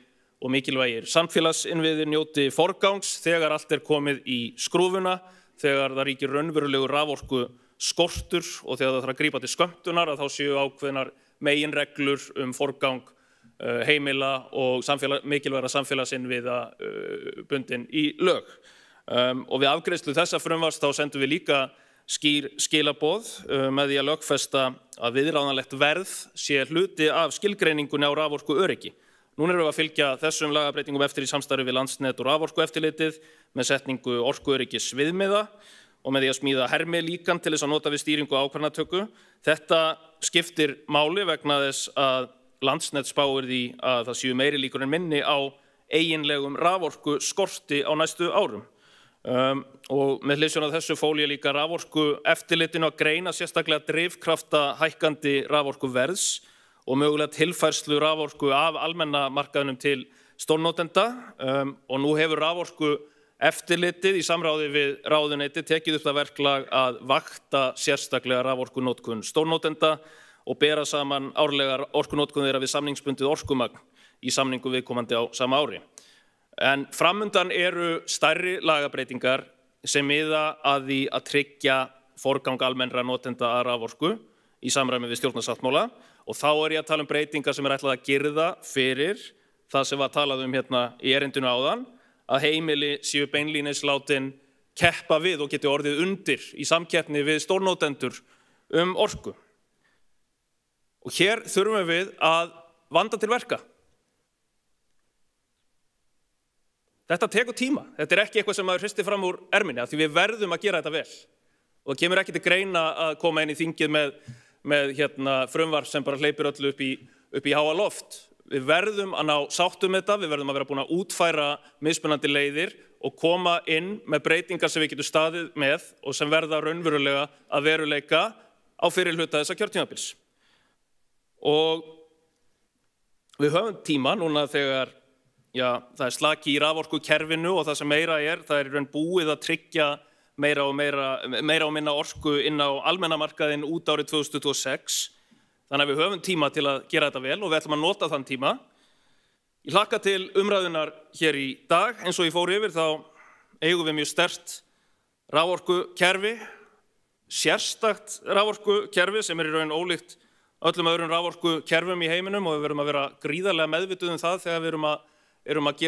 og mikilvægir samfélagsinnviðir njóti forgangs þegar allt komið í skrúfuna, þegar það ríkir raunverulegur raforku skortur og þegar það þarf að grípa til skömmtunar, að þá séu ákveðnar meginreglur forgang heimila og mikilvægra samfélagsinnviða bundin í lög. Og við afgreiðslu þessa frumvarps þá sendum við líka skýr skilaboð með því að lögfesta að viðráðanlegt verð sé hluti af skilgreiningunni á raforku öryggi. Núna erum við að fylgja þessum lagabreitingum eftir í samstarfi við Landsnet og Raforkueftirlitið með setningu orkuöryggis viðmiða og með því að smíða hermilíkan til þess að nota við stýringu og ákvarðanatöku. Þetta skiptir máli vegna þess að Landsnet spáir því að það séu meiri líkur en minni á eiginlegum raforkuskorti á næstu árum. Og með hliðsjón af þessu fól ég líka Raforkueftirlitinu að greina sérstaklega drifkrafta hækkandi raforkuverðs og mögulega tilfærslu raforku af almenna markaðnum til stórnotenda og nú hefur raforku eftirlitið í samráði við ráðuneyti tekið upp það verklag að vakta sérstaklega raforkunotkun stórnotenda og bera saman árlegar orkunotkun þeirra við samningsbundið orkumagn í samningu viðkomandi á sama ári. En framundan eru stærri lagabreytingar sem miða að því að tryggja forgang almennra notenda að raforku í samræmi við stjórnarsáttmála og þá ég að tala breytingar sem ætlað að girða fyrir það sem var talað hérna í erindinu áðan, að heimili séu beinlínis látin keppa við og geti orðið undir í samkeppni við stórnotendur orku. Og hér þurfum við að vanda til verka. Þetta tekur tíma. Þetta ekki eitthvað sem maður hristir fram úr erminni, því við verðum að gera þetta vel. Og það kemur ekki til greina að koma inn í þingið með frumvarp sem bara hleypir öllu upp í háa loft. Við verðum að ná sáttum þetta, við verðum að vera búin að útfæra mismunandi leiðir og koma inn með breytingar sem við getum staðið með og sem verða raunverulega að veruleika á fyrri hluta þessa kjörtímabils. Og við höfum tíma núna þegar það slaki í raforkukerfinu og það sem meira það í raun búið að tryggja meira og minna orku inn á almenna markaðinn út árið 2026. Þannig að við höfum tíma til að gera þetta vel og við ætlum að nota þann tíma. Ég hlakka til umræðunar hér í dag. Eins og ég fór yfir þá eigum við mjög sterkt raforkukerfi, sérstakt raforkukerfi sem í raun ólíkt öllum öðrum raforkukerfum í heiminum og við verðum að vera gríðarlega meðvituð það þegar við erum að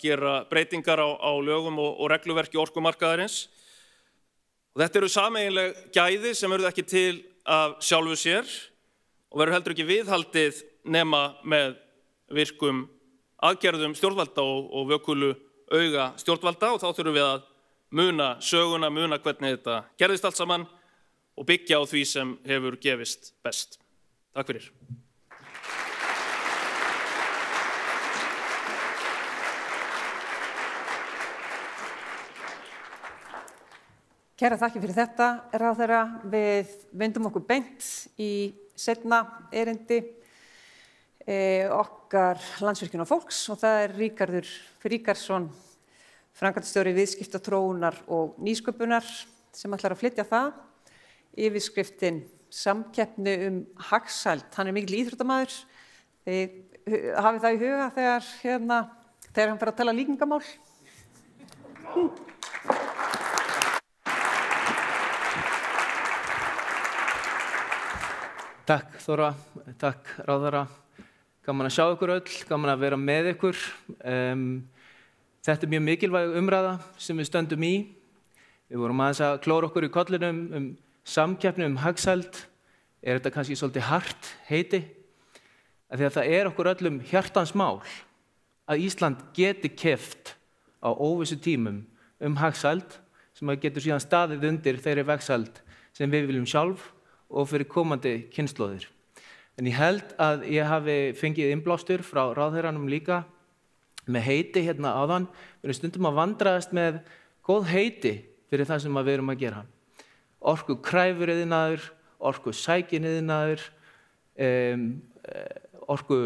gera breytingar á lögum og regluverki orkumarkaðarins. Og þetta eru sameiginleg gæði sem verður ekki til af sjálfu sér og verður heldur ekki viðhaldið nema með virkum aðgerðum stjórnvalda og vökulu auga stjórnvalda og þá þurfum við að muna söguna, muna hvernig þetta gerðist allt saman og byggja á því sem hefur gefist best. Takk fyrir. Kærar þakkir fyrir þetta, ráðherra. Við vindum okkur beint í seinna erindi okkar Landsvirkjunar fólks og það Ríkharður Ríkharðsson, framkvæmdastjóri viðskiptaþróunar og nýsköpunar sem ætlar að flytja það. Yfirskriftin samkeppni hagsæld. Hann mikill íþróttamaður. Hafið það í huga þegar hann fer að tala líkingamál? Takk Þóra, takk ráðherra. Gaman að sjá ykkur öll, gaman að vera með ykkur. Þetta mjög mikilvæg umræða sem við stöndum í. Við vorum aðeins að klóra okkur í kollinum samkeppni hagsæld. Þetta kannski svolítið hart heiti? Því að það okkur öllum hjartans mál að Ísland geti keppt á óvissu tímum hagsæld sem getur síðan staðið undir þeirri vegssæld sem við viljum sjálf og fyrir komandi kynslóðir. En ég held að ég hafi fengið innblástur frá ráðherranum líka með heiti hérna áðan. Við erum stundum að vandræðast með góð heiti fyrir það sem við erum að gera. Orku kræfur iðnaður, orku sækin iðnaður, orku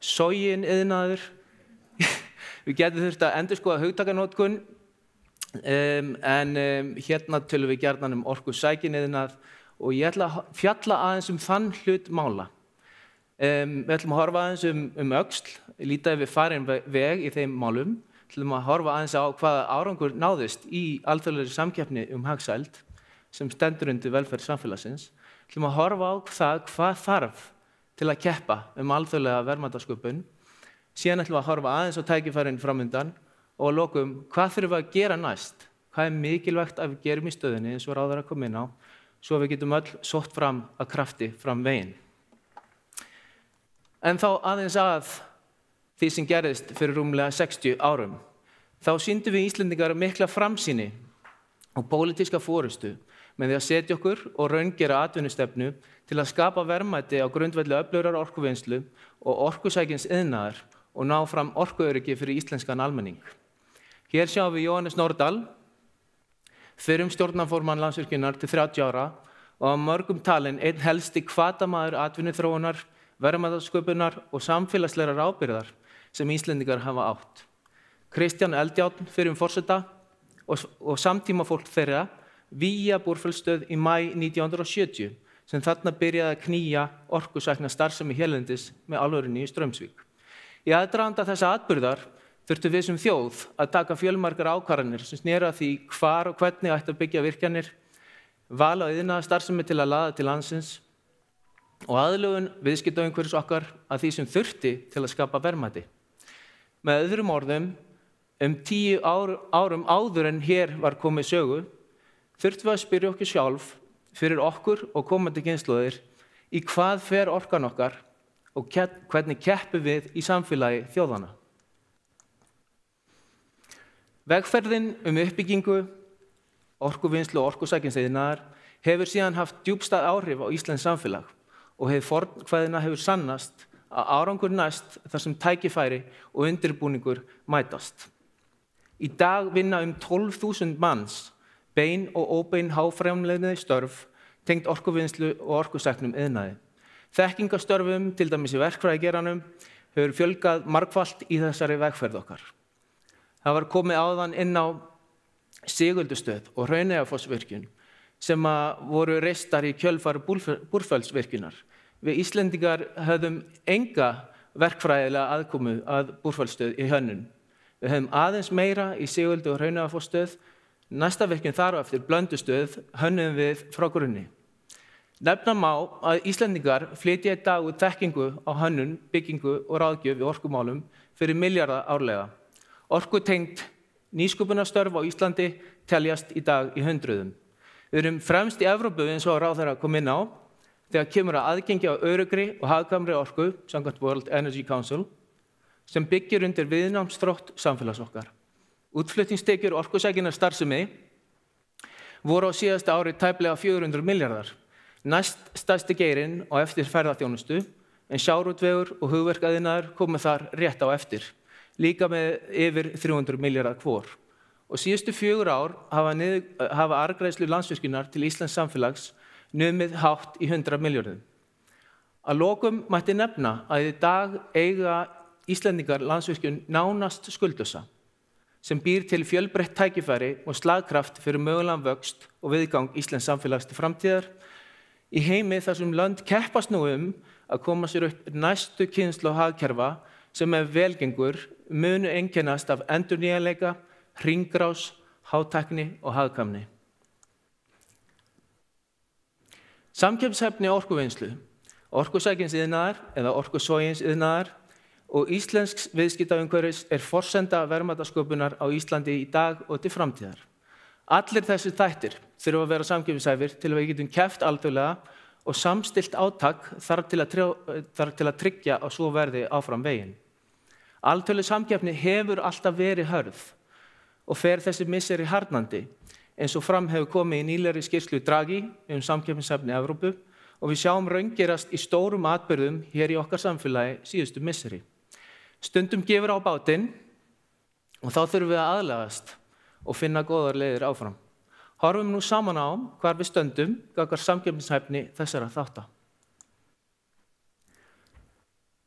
sojin iðnaður. Við getum þurft að endurskoða hugtakanotkun en hérna tölum við gjarnan orku sækin iðnað og ég ætla að fjalla aðeins þann hlut mála. Við ætlum að horfa aðeins öxl, líta yfir farin veg í þeim málum. Við ætlum að horfa aðeins á hvaða árangur náðist í alþjóðlegri samkeppni hagsæld sem stendur undir velferð samfélagsins. Við ætlum að horfa á hvað þarf til að keppa alþjóðlega verðmætasköpun. Síðan ætlum við að horfa aðeins á tækifærin framundan og að lokum hvað þurfum við að gera næst. Hvað mikilvægt að við gerum í stöðunni eins og ráðherra kom inn á svo við getum öll sótt fram að krafti fram veginn. En þá aðeins að því sem gerðist fyrir rúmlega 60 árum. Þá sýndum við Íslendingar mikla framsýni og pólitíska forystu með því að setja okkur og raungera atvinnustefnu til að skapa verðmæti á grundvelli öflugrar orkuvinnslu og orkusækins iðnaðar og ná fram orkuöryggi fyrir íslenskan almenning. Hér sjáum við Jóhannes Nordal, fyrrum stjórnarformann Landsvirkjunar til 30 ára og að mörgum talinn einn helsti hvatamaður atvinnuþróunar, verðmætasköpunar og samfélagslegrar ábyrgðar sem Íslendingar hafa átt. Kristján Eldjárn fyrrum forseta og samtímafólk þeirra vígja Búrfellsstöð í maí 1970 sem þarna byrjaði að knýja orkusækna starfsemi hérlendis með álverinu í Straumsvík. Í aðdraganda þessa atburðar þurftum við sem þjóð að taka fjölmargar ákvarðanir sem sneru að því hvar og hvernig ætti að byggja virkjanir, val á iðnaðarstarfsemi til að laða til landsins og aðlögun viðskiptaumhverfis okkar að því sem þurfti til að skapa verðmæti. Með öðrum orðum, 10 árum áður en hér var komið sögu, þurftum við að spyrja okkur sjálf, fyrir okkur og komandi kynslóðir, í hvað fer orkan okkar og hvernig keppum við í samfélagi þjóðanna. Vegferðin uppbyggingu, orkuvinnslu og orkusækjaniðnaðar hefur síðan haft djúpstæð áhrif á íslenskt samfélag og fornkveðina hefur sannast að árangur næst þar sem tækifæri og undirbúningur mætast. Í dag vinna 12.000 manns bein og óbein háframleiðni störf tengt orkuvinnslu og orkusæknum iðnaði. Þekkingarstörfum, til dæmis í verkfræðigeiranum, hefur fjölgað margfalt í þessari vegferð okkar. Það var komið áðan inn á Sigöldustöð og Hrauneyjafossvirkjun sem voru reistar í kjölfar Búrfellsvirkjunar. Við Íslendingar höfðum enga verkfræðilega aðkomu að Búrfellsstöð í hönnun. Við höfum aðeins meira í Sigöldu og Hrauneyjafossstöð. Næsta virkjun þar á eftir Blöndustöð hönnuðum við frá grunni. Nefna má að Íslendingar flytja í dag út þekkingu á hönnun, byggingu og ráðgjöf í orkumálum fyrir milljarða árlega. Orkutengt nýsköpunarstörf á Íslandi teljast í dag í hundruðum. Við erum fremst í Evrópu eins og ráðherra kom inn á þegar kemur að aðgengi á öruggri og hagkvæmri orku, samkvæmt World Energy Council, sem byggir undir viðnámsþrótt samfélags okkar. Útflutningstekjur orkusækinnar starfsemi voru á síðasta ári tæplega 400 milljarðar. Næst stærsti geirinn á eftir ferðaþjónustu, en sjávarútvegur og hugverkaiðnaður komu þar rétt á eftir, líka með yfir 300 milljarðar hvor. Og síðustu 4 ár hafa arðgreiðslur Landsvirkjunar til íslensks samfélags numið hátt í 100 milljörðum. Að lokum mætti nefna að í dag eiga Íslendingar Landsvirkjun nánast skuldlausa, sem býr til fjölbreytt tækifæri og slagkraft fyrir mögulegan vöxt og viðgang íslensks samfélags til framtíðar í heimi þar sem lönd keppast nú að koma sér upp næstu kynslóð hagkerfa sem velgengur munu einkennast af endurnýjanleika, hringrás, hátækni og hagkvæmni. Samkeppnishæfni orkuvinnslu, orkusækjaniðnaðar eða orkusoginiðnaðar og íslensks viðskiptaumhverfis forsenda verðmætasköpunar á Íslandi í dag og til framtíðar. Allir þessir þættir þurfa að vera samkeppnishæfir til að við getum keppt alþjóðlega og samstillt átak þarf til að tryggja að svo verði áfram veginn. Alþjóðleg samkeppni hefur alltaf verið hörð og fer þessi misseri harðnandi eins og fram hefur komið í nýlegri skýrslu Draghi samkeppnishæfni Evrópu og við sjáum raungerast í stórum atburðum hér í okkar samfélagi síðustu misseri. Stundum gefur á bátinn og þá þurfum við að aðlagast og finna góðar leiðir áfram. Horfum nú saman á hvar við stöndum gagnvart samkeppnishæfni þessara þátta.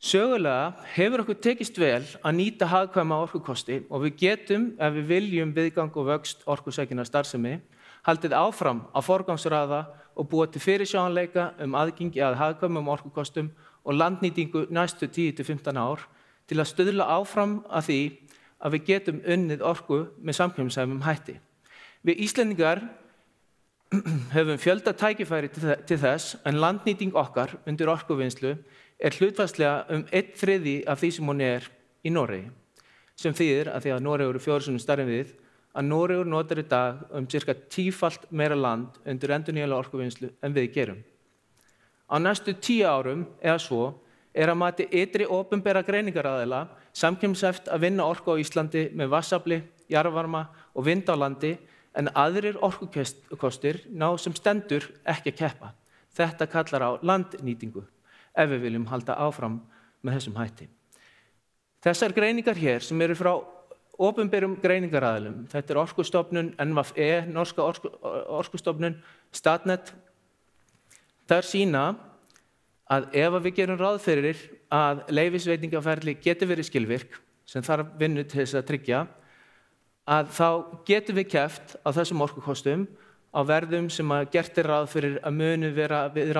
Sögulega hefur okkur tekist vel að nýta hagkvæma orkukosti og við getum, ef við viljum viðgang og vöxt orkusækinnar starfsemi, haldið áfram að forgangsraða og búa til fyrirsjáanleika aðgengi að hagkvæmum orkukostum og landnýtingu næstu 10-15 ár til að stuðla áfram að því að við getum unnið orku með samkeppnishæfum hætti. Við Íslendingar höfum fjölda tækifæri til þess en landnýting okkar undir orkuvinnslu hlutfallslega 1/3 af því sem hún í Noregi, sem þýðir að því að Noregur 4 sinnum stærri en við, að Noregur notar í dag cirka 10-falt meira land undir endurnýjanlega orkuvinnslu en við gerum. Á næstu 10 árum eða svo að mati ytri opinbera greiningaraðila samkeppnishæft að vinna orku á Íslandi með vatnsafli, jarðvarma og vind á landi en aðrir orkukostir ná sem stendur ekki að keppa. Þetta kallar á landnýtingu ef við viljum halda áfram með þessum hætti. Þessar greiningar hér sem eru frá opinberum greiningaraðilum, þetta Orkustofnun, NVE, Norska Orkustofnun, Statnett, Þær sýna að ef við gerum ráð fyrir að leyfisveitingaferli geti verið skilvirk, sem þarf vinnu til þess að tryggja, að þá getum við keppt á þessum orkukostum á verðum sem að gert ráð fyrir að munu vera við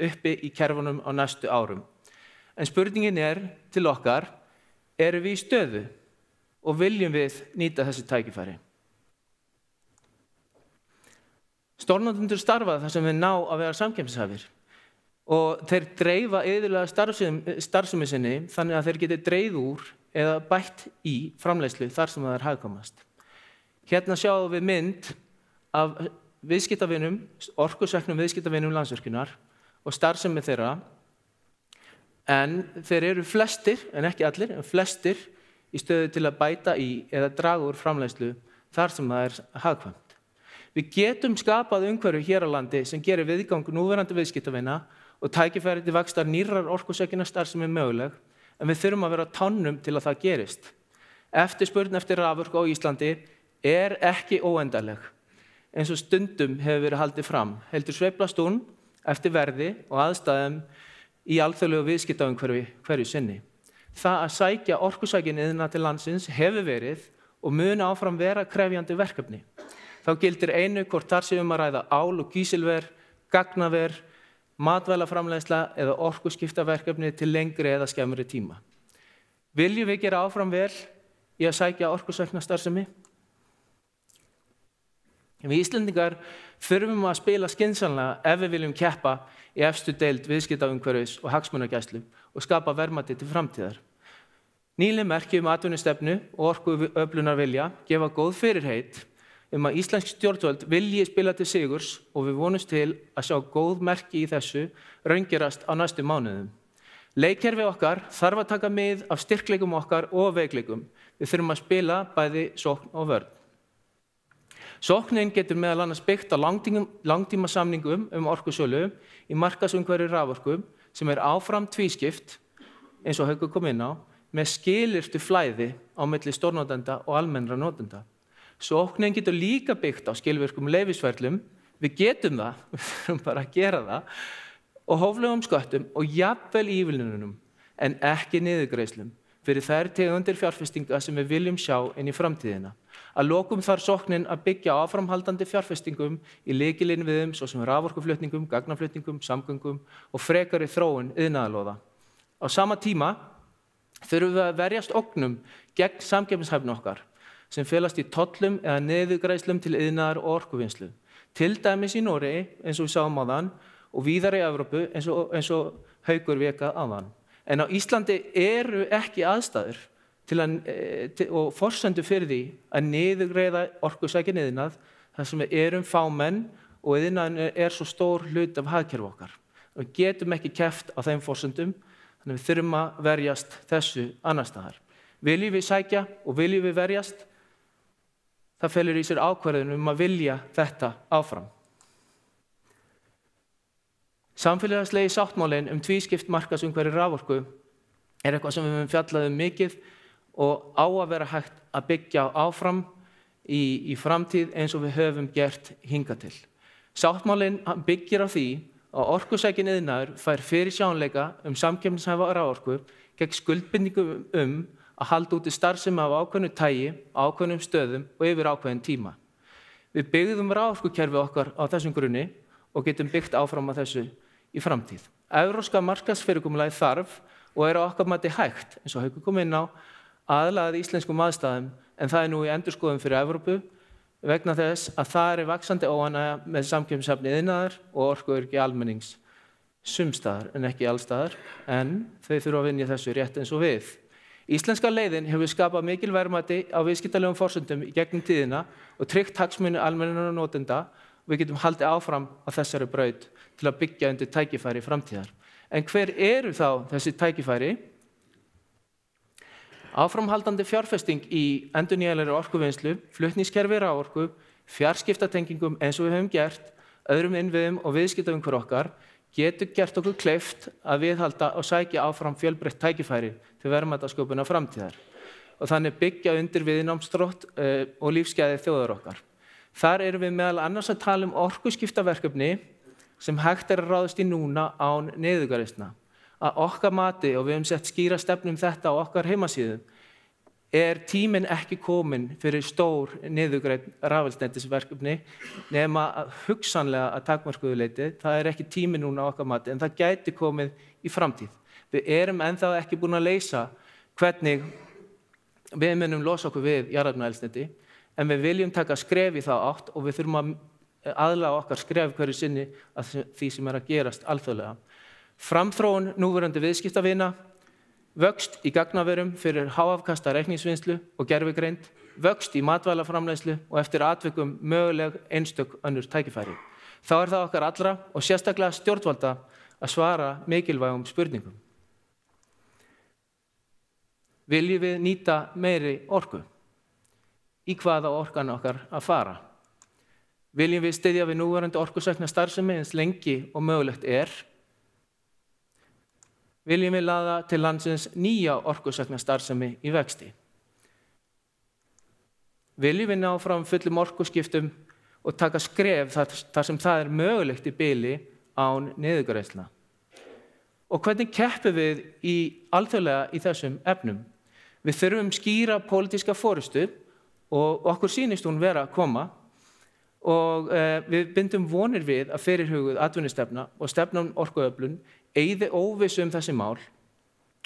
uppi í kerfunum á næstu árum. En spurningin til okkar, erum við í stöðu og viljum við nýta þessi tækifæri? Stórnotendur starfa þar sem við ná að vera samkeppnishæfir og þeir dreifa iðulega starfsemi sinni þannig að þeir geti dreifð úr eða bætt í framleiðslu þar sem það hagkvæmast. Hérna sjáum við mynd af viðskiptavinum, orkusæknum viðskiptavinum Landsvirkjunar og starfsemi þeirra, en þeir eru flestir, en ekki allir, en flestir í stöðu til að bæta í eða draga úr framleiðslu þar sem það hagkvæmt. Við getum skapað umhverfi hér á landi sem gerir viðgang núverandi viðskiptavina og tækifæri til vaxtar nýrrar orkusækinna starfsemi möguleg, en við þurfum að vera á tánum til að það gerist. Eftirspurn eftir raforku á Íslandi ekki óendanleg, eins og stundum hefur verið haldið fram, heldur sveiflast hún eftir verði og aðstæðum í alþjóðlegu viðskiptaumhverfi hverju sinni. Það að sækja orkusækin iðnað til landsins hefur verið og mun áfram vera krefjandi verkefni. Þá gildir einu hvort þar séum að ræða ál- og kísilver, gagnaver, matvælaframleiðsla eða orkuskiptaverkefni til lengri eða skemmri tíma. Viljum við gera áfram vel í að sækja orkusækna starfsemi? Við Íslendingar þurfum að spila skynsamlega ef við viljum keppa í efstu deild viðskiptaumhverfis og hagsmunagæslu og skapa verðmæti til framtíðar. Nýleg merki atvinnustefnu og orkuöflunarvilja gefa góð fyrirheit að íslensk stjórnvöld vilji spila til sigurs og við vonumst til að sjá góð merki í þessu raungerast á næstu mánuðum. Leikkerfi okkar þarf að taka mið af styrkleikum okkar og veikleikum. Við þurfum að spila bæði sókn og vörn. Sóknin getur meðal annars byggt á langtímasamningum orkusölu í markaðsumhverfi raforku sem áfram tvískipt, eins og Haukur kom inn á, með skilyrtu flæði á milli stórnotenda og almennra notenda. Sóknin getur líka byggt á skilvirkum leyfisferlum, við getum það, við þurfum bara að gera það, og hóflegum sköttum og jafnvel ívilnunum, en ekki niðurgreiðslum, fyrir þær tegundir fjárfestinga sem við viljum sjá inn í framtíðina. Að lokum þarf sóknin að byggja á áframhaldandi fjárfestingum í lykilinnviðum svo sem raforkuflutningum, gagnaflutningum, samgöngum og frekari þróun iðnaðarlóða. Á sama tíma þurfum við að verjast ógnum gegn samkeppnishæfni okkar sem felast í tollum eða niðurgreiðslum til iðnaðar og orkuvinnslu. Til dæmis í Noregi, eins og við sáum áðan, og víðar í Evrópu, eins og Haukur vék áðan. En á Íslandi eru ekki aðstæður og forsendur fyrir því að niðurgreiða orkusækin iðnað þar sem við erum fámenn og iðnaðurinn svo stór hluti af hagkerfi okkar. Við getum ekki keppt á þeim forsendum, þannig við þurfum að verjast þessu annars staðar. Viljum við sækja og viljum við verjast? Það felur í sér ákvörðun að vilja þetta áfram. Samfélagslegi sáttmálinn tvískipt markaðsumhverfi raforku eitthvað sem við höfum fjallað mikið og á að vera hægt að byggja áfram í framtíð eins og við höfum gert hingað til. Sáttmálinn byggir á því að orkusækin iðnaður fær fyrirsjáanleika samkeppnishæfa raforku gegn skuldbindingum að halda úti starfsemi af ákveðnu tagi, ákveðnum stöðum og yfir ákveðin tíma. Við byggðum raforkukerfi okkar á þessum grunni og getum byggt áfram á þessu í framtíð. Evrópska markaðsfyrirkomulagið þarf og á okkar mati hægt, eins og Haukur kom inn á, aðlagað íslenskum aðstæðum, en það nú í endurskoðun fyrir Evrópu vegna þess að það vaxandi óánægja með samkeppnishæfni iðnaðar og orkuöryggi almennings sumstaðar en ekki allstaðar, en þau þurfa að vinna þessu rétt eins og við. Íslenska leiðin hefur skapað mikil verðmæti á viðskiptalegum forsendum í gegnum tíðina og tryggt hagsmuni almennra notenda og við getum haldið áfram á þessari braut til að byggja undir tækifæri framtíðar. En hver eru þá þessi tækifæri? Áframhaldandi fjárfesting í endurnýjanlegri orkuvinnslu, flutningskerfi raforku, fjarskiptatengingum eins og við höfum gert, öðrum innviðum og viðskiptaumhverfi okkar getur gert okkur kleift að viðhalda og sækja áfram fjölbreytt tækifæri til verðmætasköpunar framtíðar og þannig byggja undir viðnámsþrótt og lífsgæði þjóðar okkar. Þar erum við meðal annars að tala orkuskiptaverkefni sem hægt að ráðast í núna án niðurgreiðslna. Að okkar mati, og við höfum sett skýra stefnu þetta á okkar heimasíðum, tíminn ekki kominn fyrir stór niðurgreidd rafeldsneytisverkefni nema hugsanlega að takmörkuðu leyti. Það ekki tíminn núna á okkar mati, en það gæti komið í framtíð. Við erum ennþá ekki búin að leysa hvernig við munum losa okkur við jarðefnaeldsneyti, en við viljum taka skref í þá átt og við þurfum að aðlaga okkar skref hverju sinni að því sem að gerast alþjóðlega. Framþróun núverandi viðskiptavina, vöxt í gagnaverum fyrir háafkasta reikningsvinnslu og gervigreind, vöxt í matvælaframleiðslu og eftir atvikum möguleg einstök önnur tækifæri. Þá það okkar allra og sérstaklega stjórnvalda að svara mikilvægum spurningum. Viljum við nýta meiri orku? Í hvaða orkan okkar að fara? Viljum við styðja við núverandi orkusækna starfsemi eins lengi og mögulegt Viljum við laða til landsins nýja orkusækna starfsemi í vexti? Viljum við ná fram fullum orkuskiptum og taka skref þar sem það mögulegt í bili án niðurgreiðslna? Og hvernig keppum við alþjóðlega í þessum efnum? Við þurfum skýra pólitíska forystu og okkur sýnist hún vera að koma og við bindum vonir við að fyrirhuguð atvinnustefna og stefna orkuöflun eyði óvissu þessi mál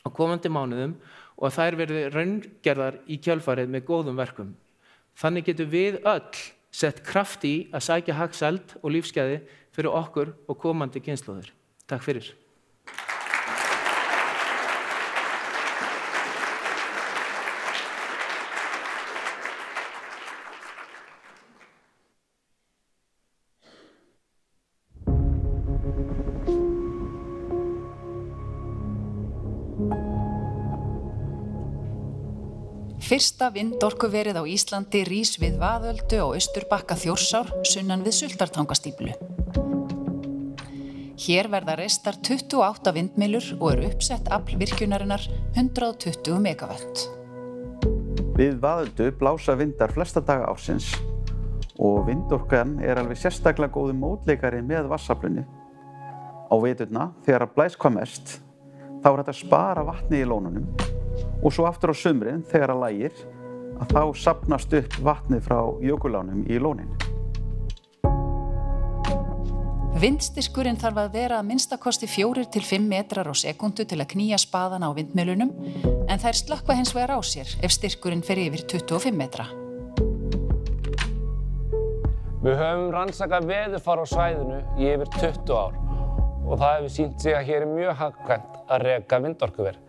á komandi mánuðum og að þær verði raungerðar í kjölfarið með góðum verkum. Þannig getum við öll sett kraft í að sækja hagsæld og lífsgæði fyrir okkur og komandi kynslóðir. Takk fyrir. Fyrsta vindorkuverið á Íslandi rís við Vaðöldu á Austurbakka Þjórsár sunnan við Sultartangastíflu. Hér verða reistar 28 vindmyllur og uppsett afl virkjunarinnar 120 megavött. Við Vaðöldu blása vindar flesta daga ársins og vindorkan alveg sérstaklega góður mótleikari með vatnsaflinu. Á veturna, þegar að blæs hvað mest, þá hægt að spara vatni í lónunum og svo aftur á sumrin, þegar að lægir, að þá safnast upp vatnið frá jökulánum í lónin. Vindstyrkurinn þarf að vera að minnstakosti 4 til 5 metrar á sekúndu til að knýja spaðana á vindmyllunum, en þær slökkva hins vegar á sér ef styrkurinn fer yfir 25 metra. Við höfum rannsakað veðurfar á svæðinu í yfir 20 ár og það hefur sýnt sig að hér mjög hagkvæmt að reka vindorkuver.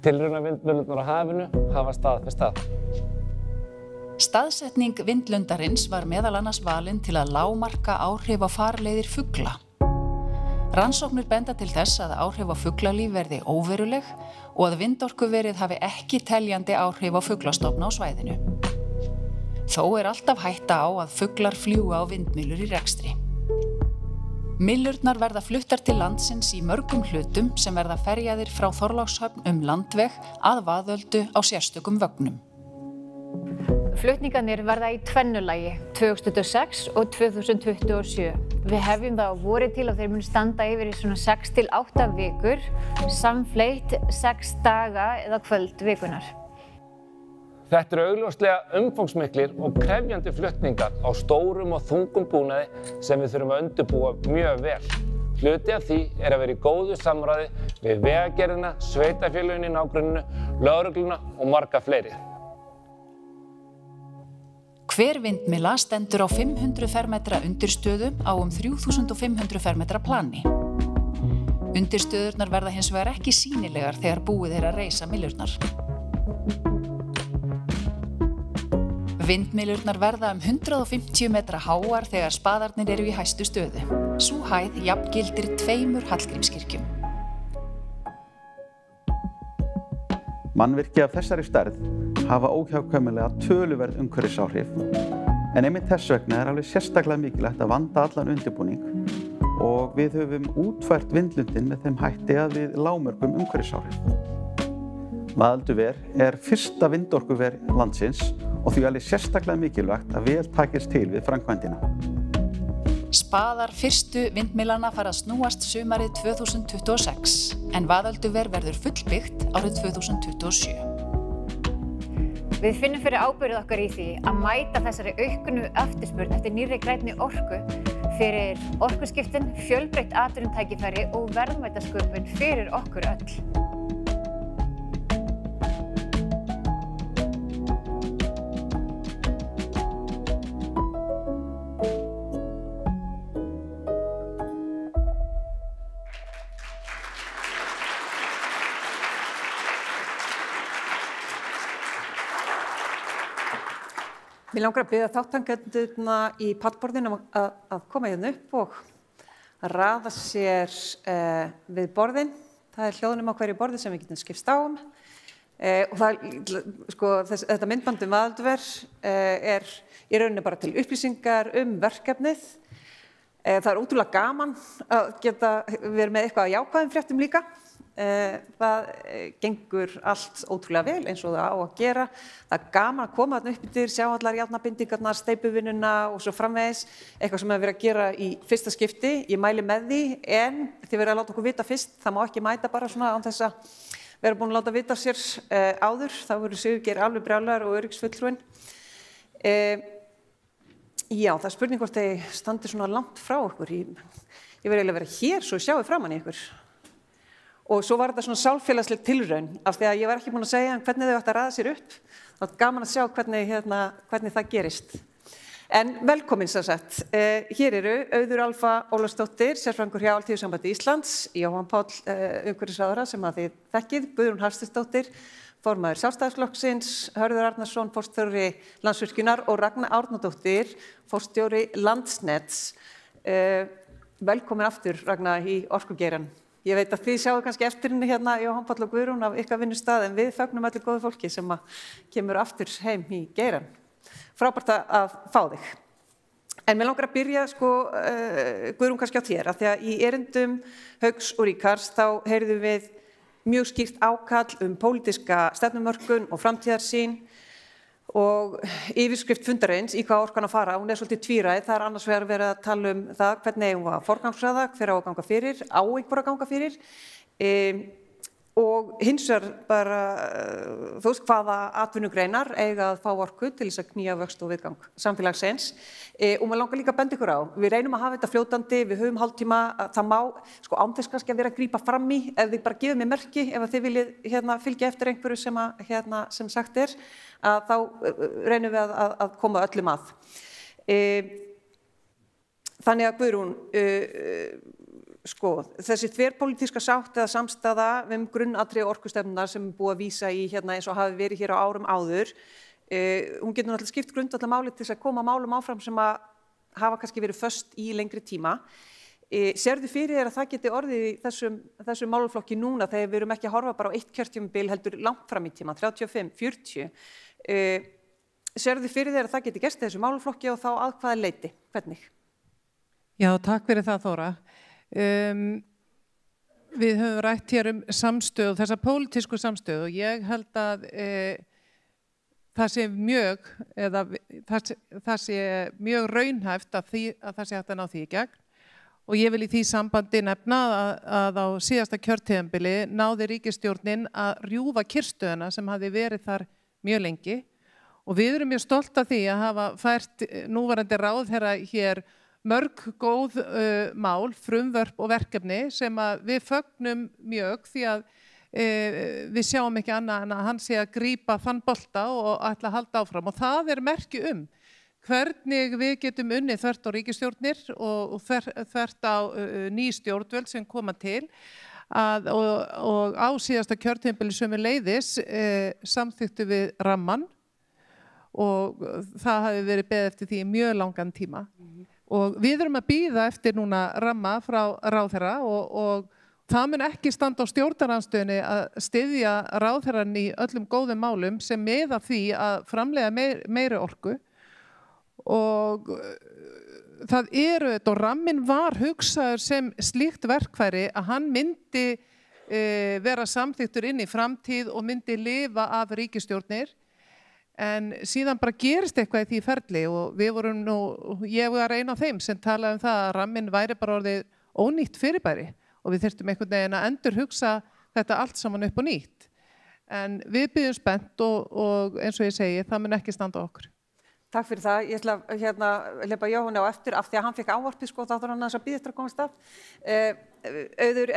Tilraunavindmyllurnar á hafinu hafa staðfest það. Staðsetning vindlundarins var meðal annars valin til að lágmarka áhrif á farleiðir fugla. Rannsóknir benda til þess að áhrif á fuglalíf verði óveruleg og að vindorkuverið hafi ekki teljandi áhrif á fuglastofna á svæðinu. Þó alltaf hætta á að fuglar fljúga á vindmyllur í rekstri. Myllurnar verða fluttar til landsins í mörgum hlutum sem verða ferjaðir frá Þorlákshöfn landveg að Vaðöldu á sérstökum vögnum. Flutningarnir verða í tvennulagi 2026 og 2027. Við hefjum það á vori til og þeir munu standa yfir í svona 6 til 8 vikur, samfleytt 6 daga eða kvöld vikunar. Þetta augljóslega umfangsmiklir og krefjandi flutningar á stórum og þungum búnaði sem við þurfum að undirbúa mjög vel. Hluti af því að vera í góðu samráði við Vegagerðina, sveitarfélögin í nágrenninu, lögregluna og marga fleiri. Hver vindmylla stendur á 500 fermetra undirstöðu á 3500 fermetra plani. Undirstöðurnar verða hins vegar ekki sýnilegar þegar búið að reisa myllurnar. Vindmyllurnar verða 150 metra háar þegar spaðarnir í hæstu stöðu. Sú hæð jafngildir 2 Hallgrímskirkjum. Mannvirki af þessari stærð hafa óhjákvæmilega töluverð umhverfisáhrif, en einmitt þess vegna alveg sérstaklega mikilvægt að vanda allan undirbúning og við höfum útfært vindlundin með þeim hætti að við lágmörkum umhverfisáhrif. Vaðölduver fyrsta vindorkuver landsins og því alveg sérstaklega mikilvægt að vel takist til við framkvæmdina. Spaðar fyrstu vindmyllanna fara að snúast sumarið 2026 en Vaðölduver verður fullbyggt árið 2027. Við finnum fyrir ábyrgð okkar í því að mæta þessari auknu eftirspurn eftir nýrri grænni orku fyrir orkuskiptin, fjölbreytt atvinnutækifæri og verðmætasköpun fyrir okkur öll. Mér langar að biðja þátttakendurna í pallborðinu að koma hérna upp og raða sér við borðin. Það er hljóðnum á hverju borði sem við getum skipst á og þetta myndband Vaðölduver er í rauninni bara til upplýsingar verkefnið. Það er ótrúlega gaman að geta verið með eitthvað jákvæðum fréttum líka. Það gengur allt ótrúlega vel eins og það á að gera. Það er gaman að koma þarna upp yfir, sjá allar járnabindingarnar, steypuvinnuna og svo framvegis. Eitthvað sem er verið að gera í fyrsta skipti. Ég mæli með því en þið verið að láta okkur vita fyrst. Það má ekki mæta bara svona án þess að vera búin að láta vita sér áður. Það voru Sigurgeir alveg brjálaður og öryggisfulltrúinn. Já, það er spurning hvort þið standi svona langt frá okkur. Ég verið eiginlega að vera hér svo sjáu framan í ykkur. Og svo var þetta svona sálfélagsleg tilraun af því að ég var ekki búin að segja hvernig þau ætti að raða sér upp. Það var gaman að sjá hvernig það gerist. En velkomin sem sagt. Hér eru Auður Alfa Ólafsdóttir, sérfræðingur hjá Alþýðusambandi Íslands, Jóhann Páll umhverfisráðherra sem að þið þekkið, Guðrún Hafsteinsdóttir, formaður Sjálfstæðisflokksins, Hörður Arnarsson, forstjóri Landsvirkjunar og Ragna Árnadóttir, forstjóri Landsnets. Velkomin aftur, Ragna, í orkugeirann. Ég veit að þið sjáu kannski eftir henni hérna, Jóhann Páll og Guðrún, af ykkar vinnustað, en við fögnum allir góðu fólki sem kemur aftur heim í geirann. Frábært að fá þig. En mér langar að byrja, Guðrún, kannski á þér, af því að í erindum Hauks og Ríkards þá heyrðum við mjög skýrt ákall pólitíska stefnumörkun og framtíðarsýn og yfirskrift fundarins í hvað orkan að fara, hún er svolítið tvíræð. Það er annars vegar verið að tala það hvernig eigum við að forgangsraða, hver á að ganga fyrir, á einhver að ganga fyrir og hins vegar bara, þú veist, hvaða atvinnugreinar eiga að fá orku til þess að knýja vöxt og viðgang samfélagsins og maður langar líka að benda ykkur á. Við reynum að hafa þetta fljótandi, við höfum hálftíma, það má án þess kannski að vera að grípa fram í ef þið bara gefið mér merki, ef þið viljið fylgja eftir einhverju sem sagt er, að þá reynum við að koma öllum að. Þannig að Guðrún, þessi þverpólitíska sátt eða samstaða grunnatriði orkustefnunnar sem búið að vísa í eins og hafi verið hér á árum áður, hún getur náttúrulega skipt grundvallarmáli til þess að koma málum áfram sem að hafa kannski verið föst í lengri tíma. Sérðu fyrir þér að það geti orðið í þessum málaflokki núna þegar við erum ekki að horfa bara á eitt kjörtímabil heldur langt fram í tíma, 35, 40. Sérðu fyrir þér að það geti gerst í þessum málaflokki og þá að hvaða leyti? Hvernig? Já, takk fyrir það, Þóra. Við höfum rætt hér samstöð, þessa pólitísku samstöð og ég held að það sé mjög raunhæft að það sé hægt að ná því í gegn og ég vil í því sambandi nefna að á síðasta kjörtímabili náði ríkisstjórnin að rjúfa kyrrstöðuna sem hafði verið þar mjög lengi og við erum mjög stolt af því að hafa fært núverandi ráðherra hér mörg góð mál, frumvörp og verkefni sem að við fögnum mjög því að við sjáum ekki annað en að hann sé að grípa þann bolta og ætla að halda áfram og það er merki hvernig við getum unnið þvert á ríkisstjórnir og þvert á ný stjórnvöld sem koma til og á síðasta kjörtímabili sömuleiðis samþykktu við rammann og það hafi verið beðið eftir því í mjög langan tíma. Og við erum að bíða eftir núna ramma frá ráðherra og það mun ekki standa á stjórnarandstöðunni að styðja ráðherrann í öllum góðum málum sem miða því að framleiða meiri orku og það og ramminn var hugsaður sem slíkt verkfæri að hann myndi vera samþykktur inn í framtíð og myndi lifa af ríkisstjórnir En síðan bara gerist eitthvað í því ferli og við vorum nú, ég var einn af þeim sem talaði það að ramminn væri bara orðið ónýtt fyrirbæri og við þyrftum einhvern veginn að endurhugsa þetta allt saman upp á nýtt. En við bíðum spennt og eins og ég segi, það mun ekki standa okkur. Takk fyrir það. Ég ætla að hleypa Jóhanni á eftir af því að hann fekk ávarpið þá þarf hann að bíða eftir að komast af. Auður,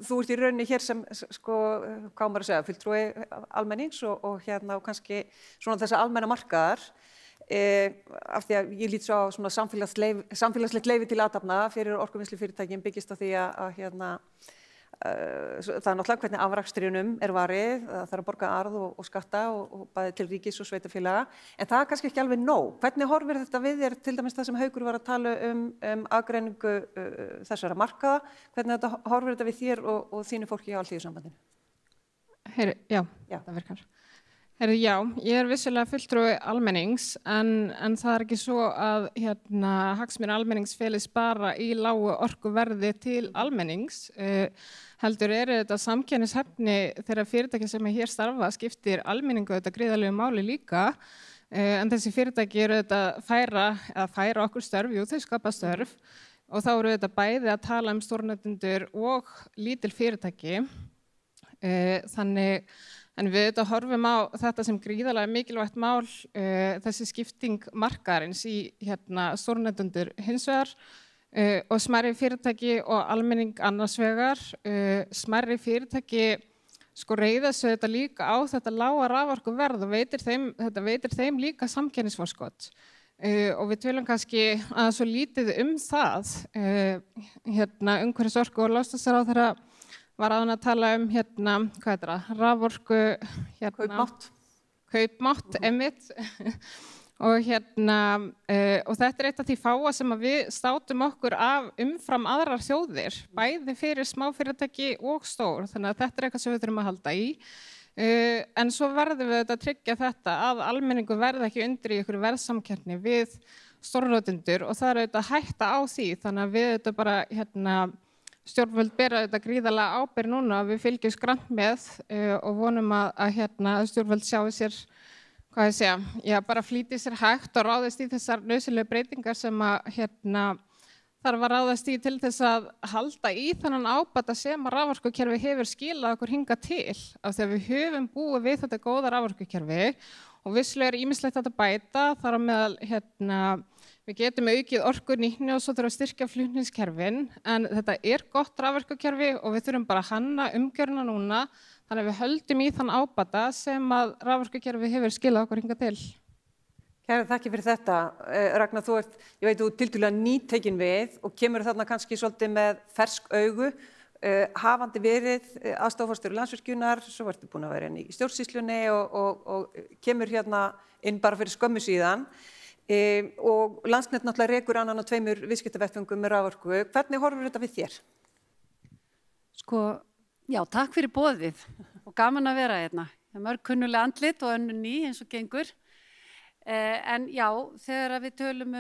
þú ert í rauninni hér sem, hvað maður að segja, fulltrúi almennings og kannski svona þessa almenna markaðar, af því að ég lít svo á svona samfélagslegt leyfi til athafna fyrir orkuvinnslufyrirtækin byggist á því að það er náttúrulega hvernig afrakstrinum varið, það þarf að borga arð og skatta og bæði til ríkis og sveitafélaga, en það er kannski ekki alveg nóg. Hvernig horfir þetta við þér, til dæmis það sem Haukur var að tala aðgreiningu þessara markaða, hvernig þetta horfir þetta við þér og þínu fólki á Alþýðusambandinu? Já, það virkar. Já, ég vissulega fulltrúi almennings en það er ekki svo að hagsmunir almennings felist bara í lágu orkuverði til almennings. Heldur þetta samkeppnishæfni þeirra fyrirtæki sem hér starfa skiptir almenningu þetta gríðarlegu máli líka. En þessi fyrirtæki eru þetta færa okkur störf, jú þau skapa störf og þá eru þetta bæði að tala stórnotendur og lítil fyrirtæki. Þannig en við þetta horfum á þetta sem gríðarlega mikilvægt mál, þessi skipting markaðarins í stórnotendur hins vegar og smærri fyrirtæki og almenning annars vegar. Smærri fyrirtæki reiða sig þetta líka á þetta lága raforkuverð og þetta veitir þeim líka samkeppnisforskot. Og við tölum kannski að svo lítið það, umhverfis-, orku- og loftslagsráðherra var áðan að tala hvað heitir það, raforku, kaupmátt, einmitt. Og þetta eitt af því fáa sem að við státum okkur af umfram aðrar þjóðir, bæði fyrir smáfyrirtæki og stór, þannig að þetta eitthvað sem við þurfum að halda í. En svo verðum við að tryggja þetta að almenningu verði ekki undir í ykkur verðsamkeppni við stórnotendur og það auðvitað hætta á því, þannig að við auðvitað bara stjórnvöld bera þetta gríðarlega ábyrgð núna að við fylgjumst grannt með og vonum að stjórnvöld sjáu sér, bara flýti sér hægt og ráðist í þessar nauðsynlegu breytingar sem þarf að ráðast í til þess að halda í þannan ábata sem að raforkukerfi hefur skilað okkur hingað til. Af því að við höfum búið við þetta góða raforkukerfi og vissulega ýmislegt að bæta, þar á meðal við getum aukið orkunýtni og svo þurfum að styrkja flutningskerfin, en þetta gott raforkukerfi og við þurfum bara að hanna umgjörna núna, þannig að við höldum í þann ábata sem að raforkukerfi hefur skilað okkur hingað til. Kærar þakkir fyrir þetta. Ragnar, ég veit þú tiltölulega nýtekin við og kemur þarna kannski svolítið með fersk augu, hafandi verið aðstoðarforstjóri Landsvirkjunar, svo ertu búin að vera inn í stjórnsýslunni og kemur inn bara fyrir skömmu síðan. Og Landsnet náttúrulega rekur annan á 2 viðskiptavettvöngum með raforku. Hvernig horfir þetta við þér? Já, takk fyrir boðið og gaman að vera hérna. Mörg kunnuleg andlit og önnur ný eins og gengur. En já, þegar við tölum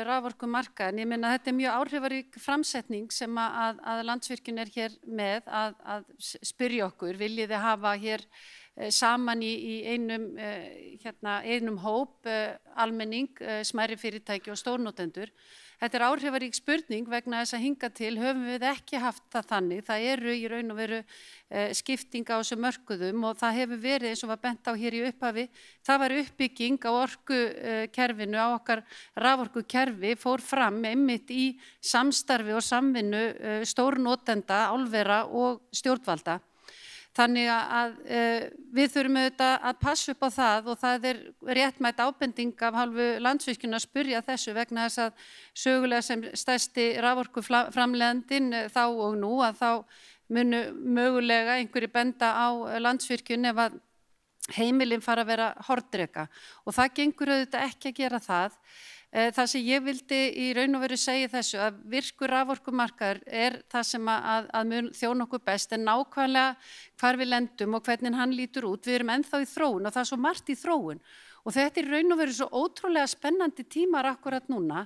raforkumarkaðinn, ég meina þetta mjög áhrifarík framsetning sem að Landsvirkjun hér með að spyrja okkur, viljið þið hafa hér saman í einum hóp, almenning, smærri fyrirtæki og stórnotendur. Þetta áhrifarík spurning vegna þess að hingað til höfum við ekki haft það þannig. Það eru í raun og veru skipting á þessum mörkuðum og það hefur verið eins og var bent á hér í upphafi. Það var uppbygging á orkukerfinu, á okkar raforkukerfi, fór fram einmitt í samstarfi og samvinnu stórnotenda, álvera og stjórnvalda. Þannig að við þurfum auðvitað að passa upp á það og það réttmætt ábending af hálfu Landsvirkjunar að spyrja þessu vegna þess að sögulega sem stærsti raforkuframleiðandinn þá og nú að þá munu mögulega einhverjir benda á Landsvirkjun ef að heimilin fara að vera hornreka og það gengur auðvitað ekki að gera það. Það sem ég vildi í raun og veru segja þessu að virkur raforkumarkaður það sem að mun þjóna okkur best en nákvæmlega hvar við lendum og hvernig hann lítur út. Við erum ennþá í þróun og það er svo margt í þróun og þetta í raun og veru svo ótrúlega spennandi tímar akkurat núna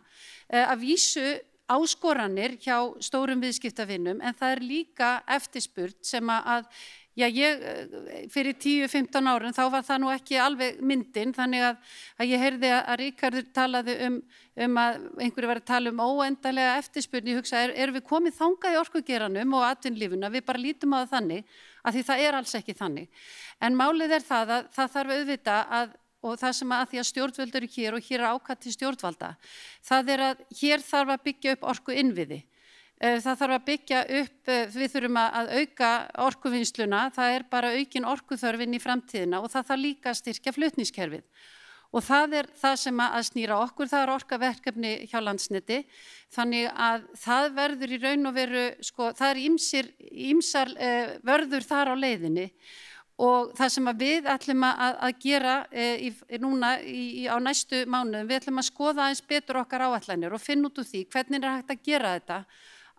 að vísu áskoranir hjá stórum viðskiptavinnum en það líka eftirspurn sem að Já, fyrir 10-15 árum þá var það nú ekki alveg myndin, þannig að ég heyrði að Ríkharður talaði um að einhverju var að tala óendanlega eftirspurn. Ég hugsa, erum við komið þangað í orkugeiranum og atvinnulífinu, við bara lítum á það þannig, að því það alls ekki þannig. En málið það að það þarf auðvitað og það sem að því að stjórnvöld eru hér og hér ákall til stjórnvalda, það að hér þarf að byggja upp orkuinnviði. Það þarf að byggja upp, við þurfum að auka orkuvinnsluna, það bara aukin orkuþörfin í framtíðina og það þarf líka að styrkja flutningskerfið. Og það það sem að snýra okkur, það orkaverkefni hjá Landsneti, þannig að það verður í raun og veru, það ýmsar vörður þar á leiðinni og það sem að við ætlum að gera núna á næstu mánuðum, við ætlum að skoða aðeins betur okkar áætlanir og finna út úr því hvernig hægt að gera þetta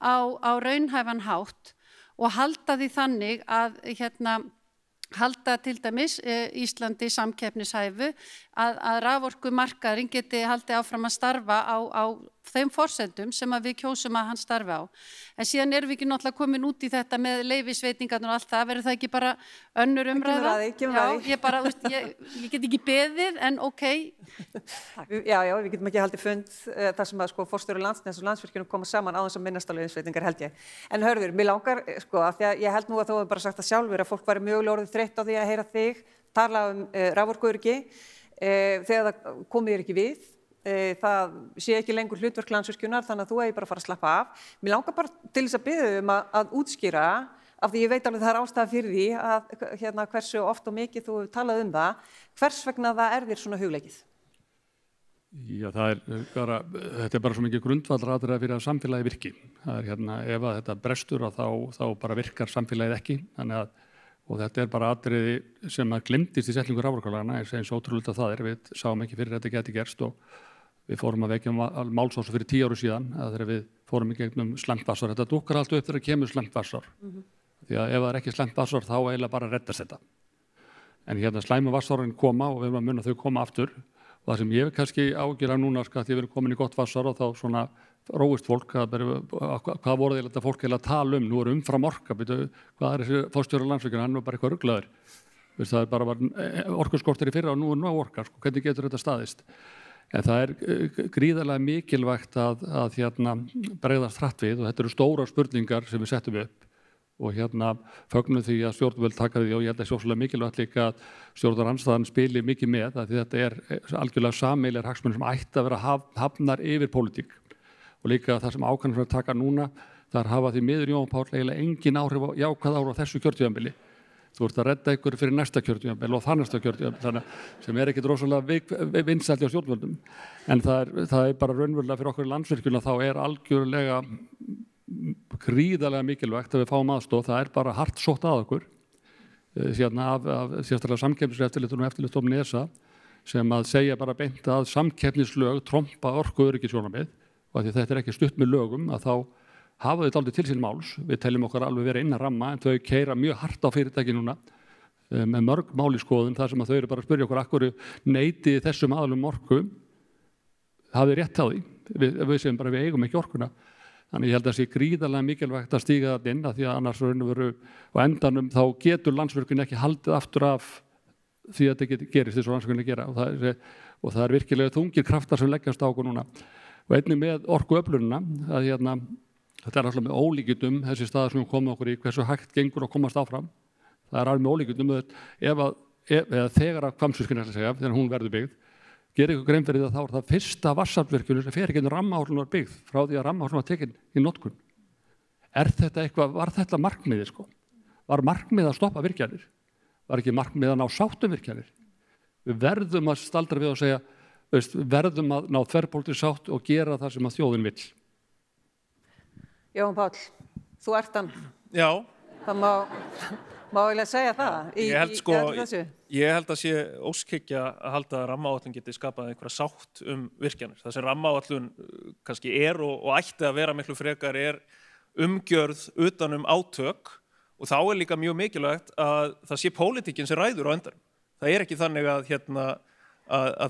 á raunhæfan hátt og halda því þannig að halda til dæmis Íslandi samkeppnishæfu að raforkumarkaðurinn geti haldið áfram að starfa á þeim forsendum sem að við kjósum að hann starfi á. En síðan erum við ekki náttúrulega komin út í þetta með leyfisveitingarnar og allt það, verður það ekki bara önnur umræða? Ég get ekki beðið, en ok. Já, við getum ekki haldið fund þar sem að forstjóri Landsnets og Landsvirkjun koma saman á þess að minnast á leyfisveitingar, held ég. En Hörður, mér langar, af því að ég held nú að þú hefur bara sagt það sjálfur að fólk væri mögulega orðið þreytt á því að heyra þig tala raforkuöryggi þegar það komið ekki við. Það sé ekki lengur hlutverk Landsvirkjunar, þannig að þú eigi bara að fara að slappa af. Mér langar bara til þess að biðja að útskýra, af því ég veit alveg það ástæða fyrir því að hversu oft og mikið þú hefur talað það, hvers vegna það þér svona hugleikið? Já, þetta bara svo mikið grundvallaratriði fyrir að samfélagi virki. Það ef að þetta brestur þá bara virkar samfélagið ekki, og þetta bara atriði sem að glemdist í setningu raforkulagana, eins ótrúlega það við sáum ekki fyrir þetta geti gerst og við fórum að vekja málsósu fyrir 10 árum síðan þegar við fórum í gegnum slæmt vatnsár. Þetta dukkar allt upp þegar kemur slæmt vatnsár. Því að ef það ekki slæmt vatnsár þá eiginlega bara reddast þetta. En slæmu vatnsárin koma og við erum að muna þau koma aftur og það sem ég kannski ágjur af núna því við erum komin í gott vatnsár og þá svona róist fólk, hvað voru þetta fólk að tala um, nú umfram orka, hvað þessi forstjóri Landsvirkjunar, hann bara eitthvað ruglaður. Það bara orkuskortur í fyrra og nú nóg orka, hvernig getur þetta staðist? En það gríðarlega mikilvægt að bregðast hratt við og þetta eru stórar spurningar sem við settum upp og fögnum því að stjórnvöld taka því og ég held að sjóslega mikilvægt líka að stjórnarandstaðan spili mikið með að þetta algjörlega sameiginlegir hagsmunir sem ætti að vera hafnar yfir pólitík og líka það sem ákvæmlega taka núna þar hafa því miður Jón Páll eiginlega engin áhrif á jákvæð áhrif á þessu kjörtímabili. Þú ert að redda ykkur fyrir næsta kjörtímabil og það næsta kjörtímabil sem ekkert rosalega vinsælt á stjórnvöldum. En það bara raunverulega fyrir okkur í Landsvirkjun þá algjörlega gríðarlega mikilvægt að við fáum aðstoð. Það bara hart sótt að okkur af sérstaklega samkeppniseftirlitinu og eftirlitsstofnun ESA sem að segja bara beint að samkeppnislög trompa orkuöryggissjónarmið og því þetta ekki stutt með lögum að þá hafa þau dálítið til sín máls. Við teljum okkar alveg vera innan ramma en þau keyra mjög hart á fyrirtæki núna með mörg mál í skoðun þar sem að þau bara að spyrja okkur akkur neyti þessum aðalum orku hafið rétt á því. Við segjum bara við eigum ekki orkuna. Þannig ég held að það sé gríðarlega mikilvægt að stíga það inn af því að annars á endanum þá getur Landsvirkjun ekki haldið aftur af því að þetta gerist þess að Landsvirkjun gera og það virkilega þungir kraftar sem leggjast á okkur núna. Og einnig með orkuöflunina að þetta alltaf með ólíkindum þessi staðar sem við komum okkur í hversu hægt gengur að komast áfram. Það alveg með ólíkindum eða þegar að Hvammsvirkjun þegar hún verður byggð gerir ykkur grein fyrir það það fyrsta vatnsaflsvirkjun sem fer ekki rammaáætlun var byggð frá því að rammaáætlun var tekin í notkun. Var þetta markmiðið Var markmiðið að stoppa virkjanir? Var ekki markmiðið að ná sáttum virkjanir? Við verðum að staldra við og segja verðum að ná þverpólitísk sátt og gera það sem að þjóðin vill. Jón Páll, þú ert hann. Já. Það má eiginlega segja það í þessu. Ég held að sé óskhyggja að halda að rammaáætlun geti skapað einhverja sátt virkjanir. Það sem rammaáætlun kannski og ætti að vera miklu frekar umgjörð utan átök og þá líka mjög mikilvægt að það sé pólitíkin sem ræður á endanum. Það ekki þannig að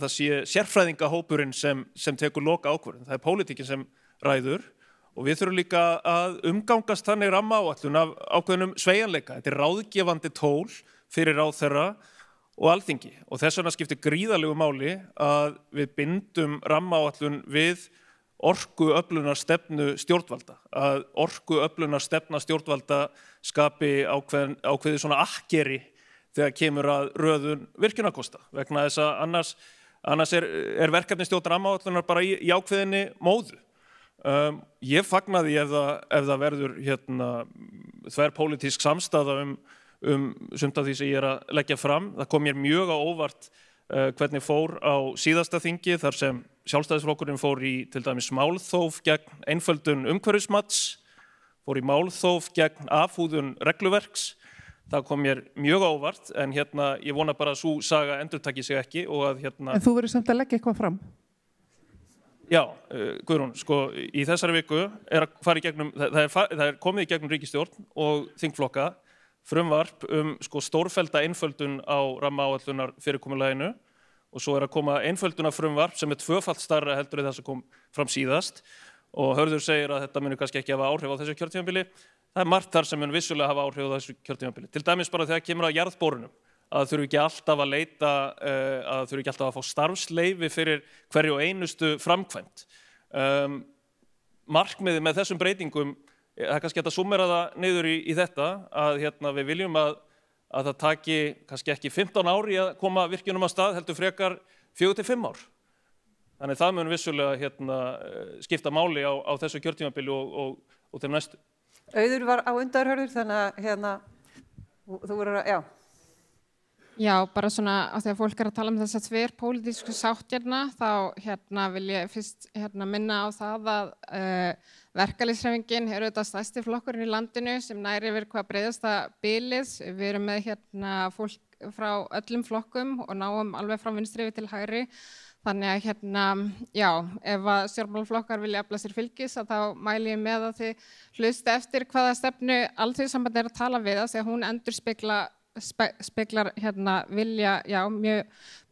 það sé sérfræðingahópurinn sem tekur loka ákvörðun. Það pólitíkin sem ræður Og við þurfum líka að umgangast þannig rammaáætlun af ákveðnum sveigjanleika. Þetta ráðgefandi tól fyrir ráðherra og Alþingi. Og þess vegna skiptir gríðarlegu máli að við bindum rammaáætlun við orkuöflunarstefnu stjórnvalda. Að orkuöflunarstefna stjórnvalda skapi ákveðið svona akkeri þegar kemur að röðun virkjunarkosta. Vegna þess að annars er verkefnisstjórn rammaáætlunar bara í ákveðinni móðu. Ég fagna því ef það verður þverpólitísk samstaða sumt af því sem ég er að leggja fram. Það kom mér mjög á óvart hvernig fór á síðasta þingi þar sem Sjálfstæðisflokkurinn fór í til dæmis málþóf gegn einföldun umhverfismats, fór í málþóf gegn afhúðun regluverks. Það kom mér mjög á óvart en ég vona bara að sú saga endurtaki sig ekki og að En þú verður samt að leggja eitthvað fram? Já, Guðrún, sko, í þessari viku er að fara í gegnum, það er komið í gegnum ríkisstjórn og þingflokka frumvarp sko stórfellda einföldun á rammaáætlunar fyrirkomulaginu og svo er að koma einföldunar frumvarp sem er tvöfalt stærra heldur en það sem kom fram síðast og Hörður segir að þetta muni kannski ekki hafa áhrif á þessu kjörtímabili. Það er margt þar sem mun vissulega hafa áhrif á þessu kjörtímabili. Til dæmis bara þegar kemur að jarðborunum, að þurfi ekki alltaf að leita, að þurfi ekki alltaf að fá starfsleyfi fyrir hverju og einustu framkvæmd. Markmiðið með þessum breytingum, það er kannski hægt að summera það niður í þetta, að við viljum að það taki kannski ekki 15 ári að koma virkjunum á stað, heldur frekar 4 til 5 ár. Þannig það mun vissulega skipta máli á þessu kjörtímabili og þeim næstu. Auður var á undan Hörður, þannig að þú verður að, já. Já, bara svona af því að fólk er að tala um þessa þverpólitísku sátt þá vil ég fyrst minna á það að verkalýðshreyfingin er auðvitað stærsti flokkurinn í landinu sem nær yfir hvað breiðasta bilið. Við erum með fólk frá öllum flokkum og náum alveg frá vinstri til hægri. Þannig að já, ef að stjórnmálaflokkar vilja afla sér fylgis þá mæli ég með að þið hlusti eftir hvaða stefnu Alþýðusambandið er að tala við því að hún endurspeglar vilja mjög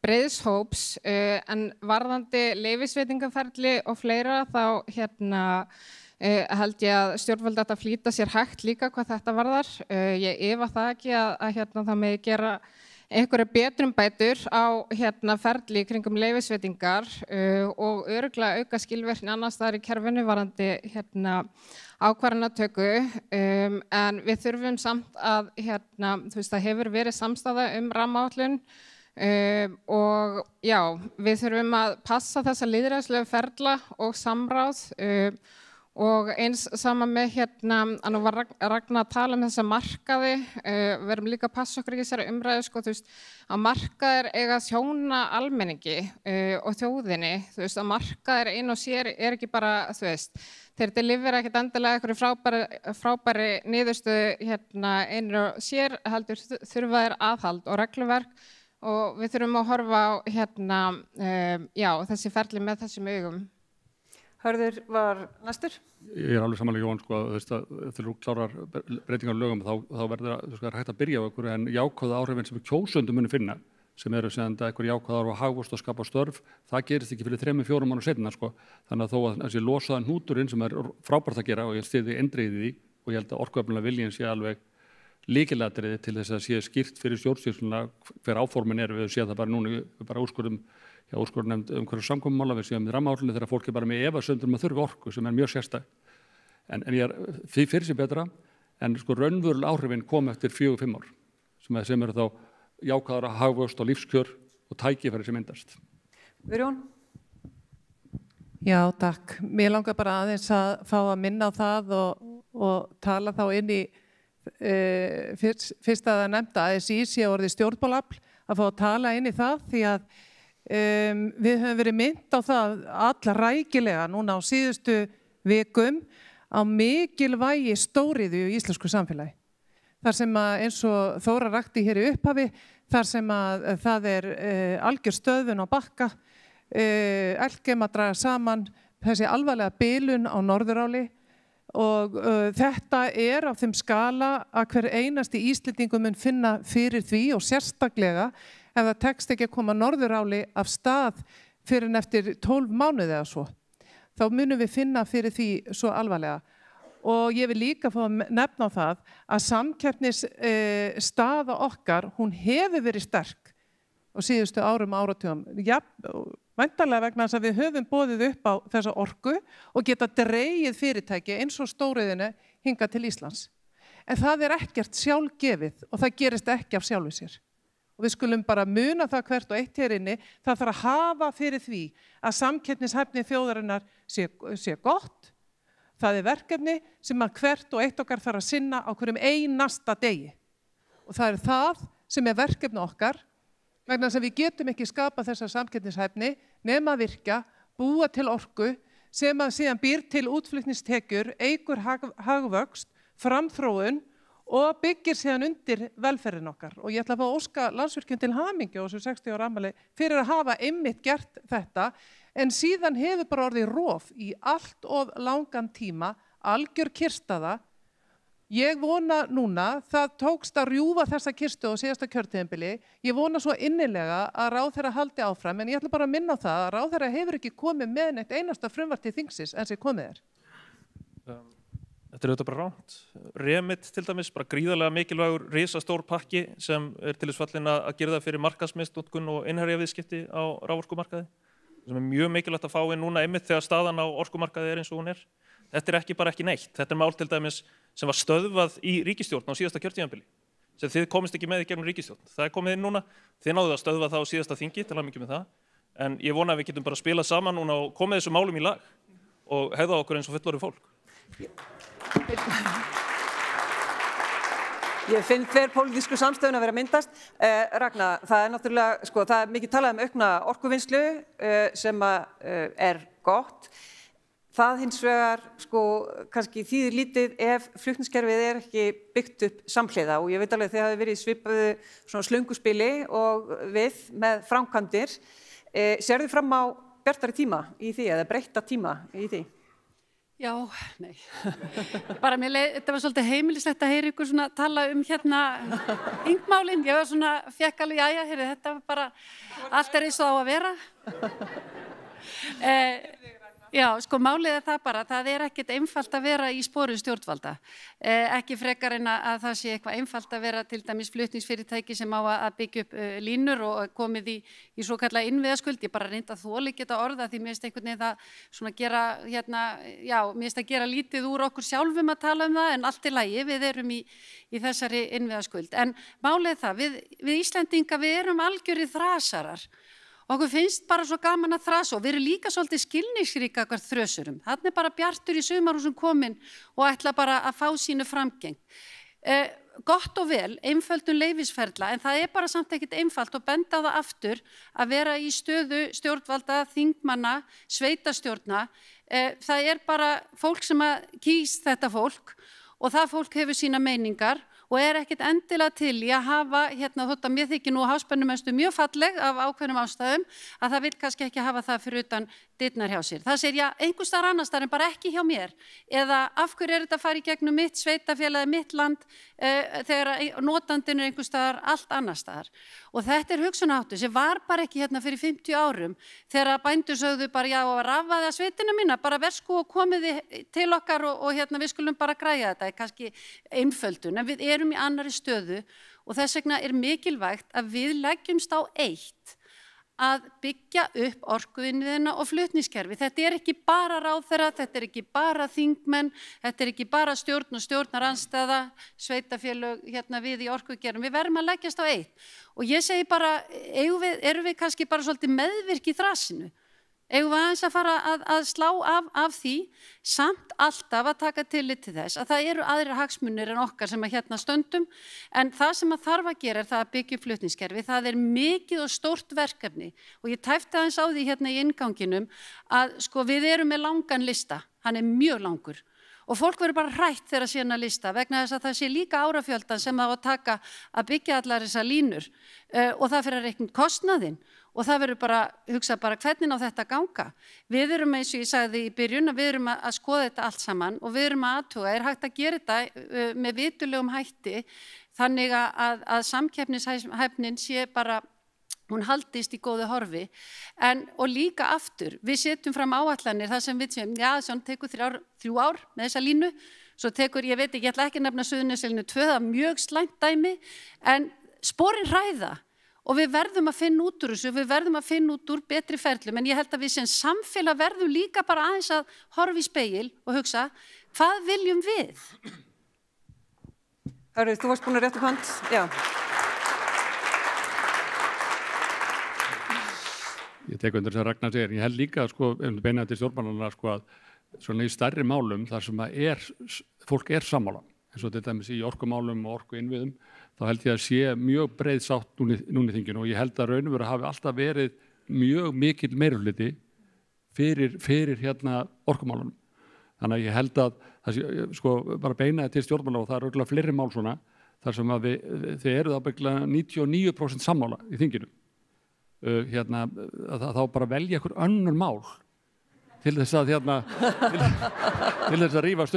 breiðs hóps en varðandi leyfisveitingaferli og fleira þá held ég að stjórnvöld ættu að flýta sér hægt líka hvað þetta varðar. Ég efa það ekki að það megi gera einhverja betrumbætur á ferli kringum leyfisveitingar og örugglega auka skilvirkni annars staðar í kerfinu varðandi ákvarðanatöku en við þurfum samt að það hefur verið samstaða rammaáætlun og já, við þurfum að passa þessa lýðræðislegu ferla og samráð og eins saman með að nú var Ragnar að tala um þessa markaði, við erum líka að passa okkur í þessari umræðu að markaðir eiga að þjóna almenningi og þjóðinni, að markaðir ein og sér er ekki bara, þeir delivera ekkert endilega einhverju frábæri niðurstöðu einir og sér, heldur þurfa þeir aðhald og regluverk og við þurfum að horfa á þessi ferli með þessum augum. Hörður var næstur. Ég er alveg samanlega Jón, þegar þú klárar breytingar á lögum þá verður hægt að byrja á einhverju en jákvæða áhrifin sem kjósendum muni finna, sem eru einhver jákvæða áhrif á hagvöxt og skapa störf, það gerist ekki fyrir 3-4 mánuðum seinna, þannig að þó að þessi losaðan hnúturinn sem er frábært að gera og ég styðji eindregið í og ég held að orkuöflunar viljinn sé alveg lykilatriði til þess að sé skýrt fyrir stjórnsýsluna hver áformin eru, við séum það bara núna, við bara úrskurðarnefnd umhverfis samkomumála, við séum í rammaáætluninni þegar fólk er bara með efasemdir að þurfa orku sem er mjög sérstætt. En ég er því fyrir sig betra, en raunveruleg áhrifin kom eftir 4-5 ár, sem eru þá jákvæðara hagvöxt og lífskjör og tækifæri sem myndast. Guðrún? Já, takk. Mér langar bara aðeins að fá að minna á það og tala þá inn í fyrst að það nefnda ASÍ sé orðið stjórnmálafl, að fá að tala inn í það því að við höfum verið minnt á það alla rækilega núna á síðustu vikum á mikilvægi stóriðju í íslensku samfélagi. Þar sem að eins og Þóra rakti hér í upphafi, þar sem að það er algjör stöðvun á Bakka, Elkem að draga saman þessi alvarlega bilun á Norðuráli og þetta er á þeim skala að hver einasti Íslendingur mun finna fyrir því og sérstaklega ef það tekst ekki að koma Norðuráli af stað fyrir en eftir 12 mánuði eða svo. þá munum við finna fyrir því svo alvarlega. Og ég vil líka fá að nefna á það að samkeppnisstaða okkar, hún hefur verið sterk á síðustu árum og áratugum. Væntanlega vegna þess að við höfum boðið upp á þessa orku og geta dregið fyrirtæki eins og stóriðinu hingað til Íslands. En það ekkert sjálfgefið og það gerist ekki af sjálfu sér. Og við skulum bara muna það hvert og eitt hér inni, það þarf að hafa fyrir því að samkeppnishæfni þjóðarinnar sé gott. Það verkefni sem að hvert og eitt okkar þarf að sinna á hverjum einasta degi. Og það það sem verkefni okkar, vegna þess að við getum ekki skapað þessa samkeppnishæfni nema að virkja, búa til orku sem að síðan býr til útflutningstekjur, eykur hagvöxt, framþróun og byggir síðan undir velferðin okkar. Og ég ætla að fá að óska Landsvirkjun til hamingju á þessu 60 ára afmæli fyrir að hafa einmitt gert þetta, en síðan hefur bara orðið rof í allt of langan tíma, algjör kyrrstaða. Ég vona núna, það tókst að rjúfa þessa kyrrstu á síðasta kjörtímabili, ég vona svo innilega að ráðherra haldi áfram, en ég ætla bara að minna á það að ráðherra hefur ekki komið með neitt einasta frumvarp til þingsins en sem komið Þetta auðvitað bara ránt. Remit til dæmis, bara gríðarlega mikilvægur risastór pakki sem til þess fallinn að gera það fyrir markaðsmisnotkun og innherjaviðskipti á raforkumarkaði. Sem mjög mikilvægt að fá inn núna einmitt þegar staðan á orkumarkaði eins og hún Þetta ekki bara ekki neitt. Þetta mál til dæmis sem var stöðvað í ríkisstjórn á síðasta kjörtímabili. Sem þið komist ekki með í gegnum ríkisstjórn. Það komið inn núna. Þið náðuð að stöðva það á síðasta þingi, til hamingju með það. En ég vona að við getum bara spilað saman núna og komið þessu málum í lag og hegða okkur eins og fullorðið fólk. Ég finn þverpólitísku samstöðun að vera myndast. Ragna, það náttúrulega, sko, það mikið talað aukna orkuvinnslu sem gott. Það hins vegar, sko, kannski þýðir lítið ef flutningskerfið ekki byggt upp samhliða og ég veit alveg þið hafi verið í svipuðu svona slönguspili og við með framkvæmdir. Sérðu fram á bjartari tíma í því eða breytta tíma í því? Já, nei. Bara þetta var svolítið heimilislegt að heyra ykkur svona tala þingmálin. Ég var svona, fekk alveg, jæja, þetta var bara, allt eins og á að vera. Já, sko, málið það bara, það ekkert einfalt að vera í sporum stjórnvalda. Ekki frekar en að það sé eitthvað einfalt að vera til dæmis flutningsfyrirtæki sem á að byggja upp línur og komið í svo kallega innviðaskuld. Ég bara reynda þoli geta orða því mér finnst einhvern veginn það svona gera, mér finnst að gera lítið úr okkur sjálfum að tala það en allt í lagi, við erum í þessari innviðaskuld. En málið það, við Íslendinga, við erum algjörir þrasarar. Okkur finnst bara svo gaman að þrasa og við erum líka svolítið skilningsríka hvert þrösurum. Þarna bara Bjartur í sumarhúsum kominn og ætla bara að fá sínu framgeng. Gott og vel, einföldun leyfisferla, en það bara samt ekkert einfalt og benda á það aftur að vera í stöðu stjórnvalda, þingmanna, sveitastjórna. Það bara fólk sem kýs þetta fólk og það fólk hefur sína meiningar og ekkert endilega til í að hafa, þótt að mér þykir nú háspennumennslu mjög falleg af ákveðnum ástæðum, að það vil kannski ekki hafa það fyrir utan dyrnar hjá sér. Það segir, já, einhvers staðar annars staðar en bara ekki hjá mér. Eða af hverju þetta að fara í gegnum mitt sveitafélag, mitt land, þegar notandinn einhvers staðar allt annars staðar. Og þetta hugsunarháttur sem var bara ekki fyrir 50 árum, þegar bændur sögðu bara, já, rafaði að sveitina mína, bara versku og komiði til okkar og við skulum bara græja þetta, kannski einföldun, en við erum í annarri stöðu og þess vegna mikilvægt að við leggjumst á eitt að byggja upp orkuinnviðina og flutningskerfi. Þetta ekki bara ráðherra, þetta ekki bara þingmenn, þetta ekki bara stjórn og stjórnarandstaða, sveitafélög við í orkugerum. Við verðum að leggjast á eitt. Og ég segi bara, erum við kannski bara svolítið meðvirk í þrasinu? Eigum við aðeins að fara að slá af því, samt alltaf að taka tillit til þess að það eru aðrir hagsmunir en okkar sem stöndum, en það sem þarf að gera það að byggja upp flutningskerfi, það mikið og stórt verkefni og ég tæpti aðeins á því í innganginum að sko við erum með langan lista, hann mjög langur. Og fólk verður bara hrætt þegar síðan að lista vegna þess að það sé líka árafjöldan sem það á að taka að byggja allar þessar línur og það fyrir að reikna kostnaðinn og það verður bara, hugsa bara hvernig á þetta ganga. Við erum eins og ég sagði í byrjun að við erum að skoða þetta allt saman og við erum að athuga, hægt að gera þetta með vitulegum hætti þannig að samkeppnishæfnin sé bara hún haldist í góðu horfi, og líka aftur, við setjum fram áætlanir þar sem við segjum, já, svona tekur 3 ár með þessa línu, svo tekur, ég veit ekki, ég ætla ekki að nefna Suðurnesjalínu 2, það er mjög slæmt dæmi, en sporin hræða og við verðum að finna út úr þessu, við verðum að finna út úr betri ferlum, en ég held að við sem samfélag verðum líka bara aðeins að horfa í spegil og hugsa, hvað viljum við? Hörru, þú varst búin að rétta upp hönd, já. Ég tek undir þess að Ragnar segir, ég held líka beina til stjórnmálanna að svona í stærri málum þar sem fólk sammála, eins og til dæmis í orkumálum og orkuinnviðum, þá held ég að sé mjög breið sátt núna í þinginu og ég held að raun og veru hafi alltaf verið mjög mikill meirihluti fyrir orkumálunum. Þannig að ég held að það sé bara beina til stjórnmála og það er örugglega fleiri mál svona þar sem að þið eruð ábyggilega 99% sammála í þinginu. Að þá bara velja einhver önnur mál til þess að til þess að rífast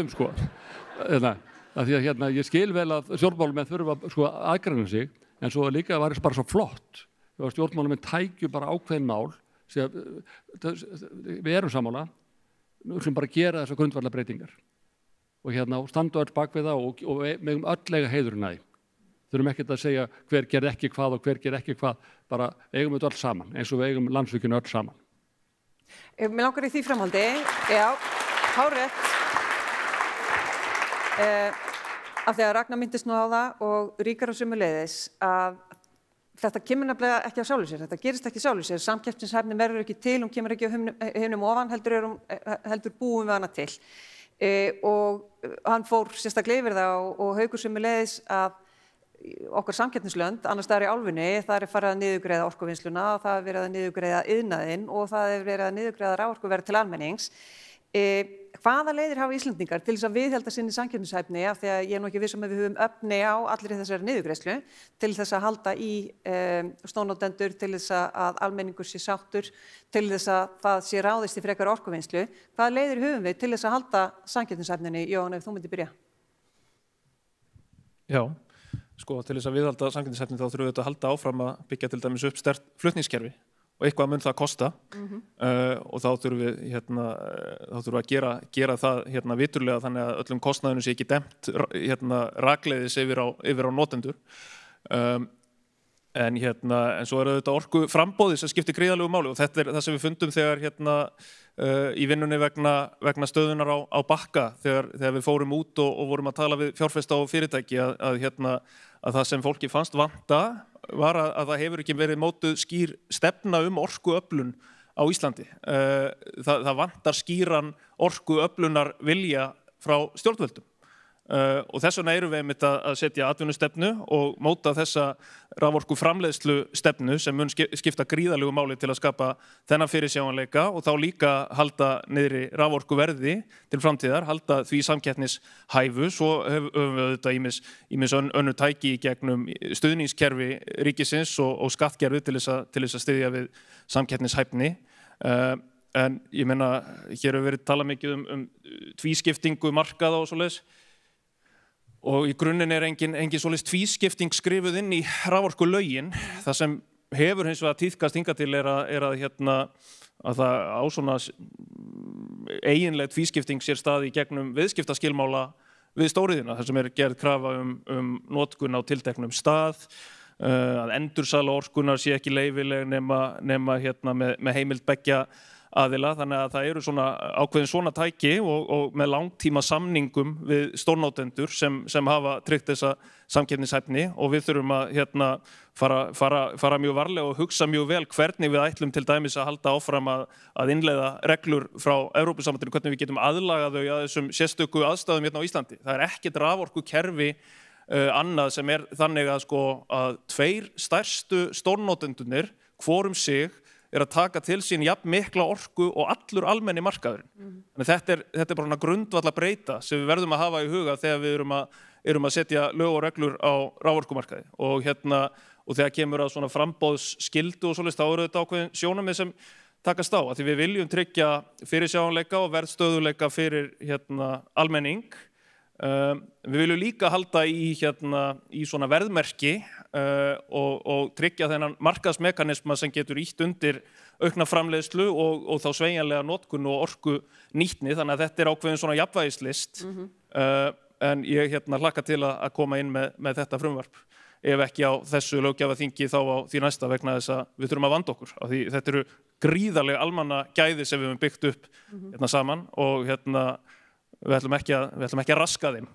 að því að ég skil vel að stjórnmálamenn þurfa aðgreina sig en svo líka var það bara svo flott ef stjórnmálamenn tækju bara ákveðin mál við erum sammála sem bara gera þessar grundvallarbreytingar og standa öll bak við það og megum öll eiga heiðurinn að því. Þurfum ekkert að segja hver ger ekki hvað og hver ger ekki hvað, bara eigum við öll saman, eins og við eigum Landsvirkjun öll saman. Mér langar í því framhaldi, já, hárrétt, af því að Ragnar myndist nú á það og Ríkharður sömuleiðis að þetta kemur nefnilega ekki á sjálfu sér, þetta gerist ekki á sjálfu sér, samkeppnishæfni verður ekki til, hún kemur ekki á himnum ofan, heldur búum við hana til. Og hann fór sérstaklega yfir það og Haukur sömuleiðis að okkar samkeppnislönd, annars staðar í álfunni, það farið að niðurgreiða orkuvinnsluna og það verið að niðurgreiða iðnaðinn og það verið að niðurgreiða raforkuverð til almennings. Hvaða leiðir hafa Íslendingar til þess að viðhalda sinni samkeppnishæfni af því að ég er nú ekki viss að við höfum efni á allri þessari niðurgreiðslu til þess að halda í stórnotendur, til þess að almenningur sé sáttur, til þess að það sé ráðist í frekar orkuvinnslu. Hvaða leiðir höfum við til þess að halda samkeppnishæfninni? Jóhann, ef þú myndir byrja. Já. Til þess að viðhalda samkeppnishæfni þá þurfum við að halda áfram að byggja til dæmis upp sterkt flutningskerfi og eitthvað mun það kosta og þá þurfum við að gera það viturlega þannig að öllum kostnaðinu sé ekki dempt rakleiðis yfir á notendur. En svo þetta orkuframboði sem skiptir gríðarlegu máli og þetta það sem við fundum þegar í vinnunni vegna stöðunar á Bakka þegar við fórum út og vorum að tala við fjárfesta og fyrirtæki að það sem fólki fannst vanta var að það hefur ekki verið mótuð skýr stefna orkuöflun á Íslandi. Það vantar skýran orkuöflunar vilja frá stjórnvöldum. Og þess vegna erum við einmitt að setja atvinnustefnu og móta þessa raforkuframleiðslu stefnu sem mun skipta gríðarlegu máli til að skapa þennan fyrirsjáanleika og þá líka halda niðri raforkuverði til framtíðar, halda því samkeppnishæfu. Svo höfum við þetta ýmis önnur tæki í gegnum stuðningskerfi ríkisins og skattkerfi til þess að styðja við samkeppnishæfni. En ég meina, hér hefur verið talað mikið um tvískiptingu markaða og svoleiðis. Og í grunninn engin svoleiðis tvískipting skrifuð inn í raforkulögin. Það sem hefur hins vegar tíðkast hingað til að það á svona eiginleg tvískipting sér stað í gegnum viðskiptaskilmála við stóriðjuna. Það sem gerð krafa notkun á tilteknum stað, að endursala orkunnar sé ekki leyfileg nema með heimild beggja aðila, þannig að það eru svona ákveðin svona tæki og með langtíma samningum við stórnotendur sem hafa tryggt þessa samkeppnishæfni og við þurfum að fara mjög varlega og hugsa mjög vel hvernig við ætlum til dæmis að halda áfram að innleiða reglur frá Evrópusambandinu, hvernig við getum aðlagað þau að þessum sérstöku aðstæðum hérna á Íslandi. Það er ekkert raforkukerfi annað sem þannig að tveir stærstu stórnotendurnir hvor sig að taka til sín jafn mikla orku og allur almenni markaðurinn. Þannig þetta bara grundvallar breyta sem við verðum að hafa í huga þegar við erum að setja lög og reglur á raforkumarkaði. Og þegar kemur að svona framboðsskyldu og svoleiðis þá eru þetta ákveðin sjónarmið sem takast á. Því við viljum tryggja fyrirsjáanleika og verðstöðuleika fyrir almenning Við viljum líka halda í svona verðmerki og tryggja þennan markaðsmekanisma sem getur ýtt undir aukna framleiðslu og þá sveigjanlega notkun og orku nýtni, þannig að þetta ákveðin svona jafnvægislist. En ég hlakka til að koma inn með þetta frumvarp, ef ekki á þessu löggjafarþingi þá á því næsta, vegna þess að við þurfum að vanda okkur. Af því þetta eru gríðarlega almanna gæði sem við höfum byggt upp saman og við ætlum ekki að raska þeim.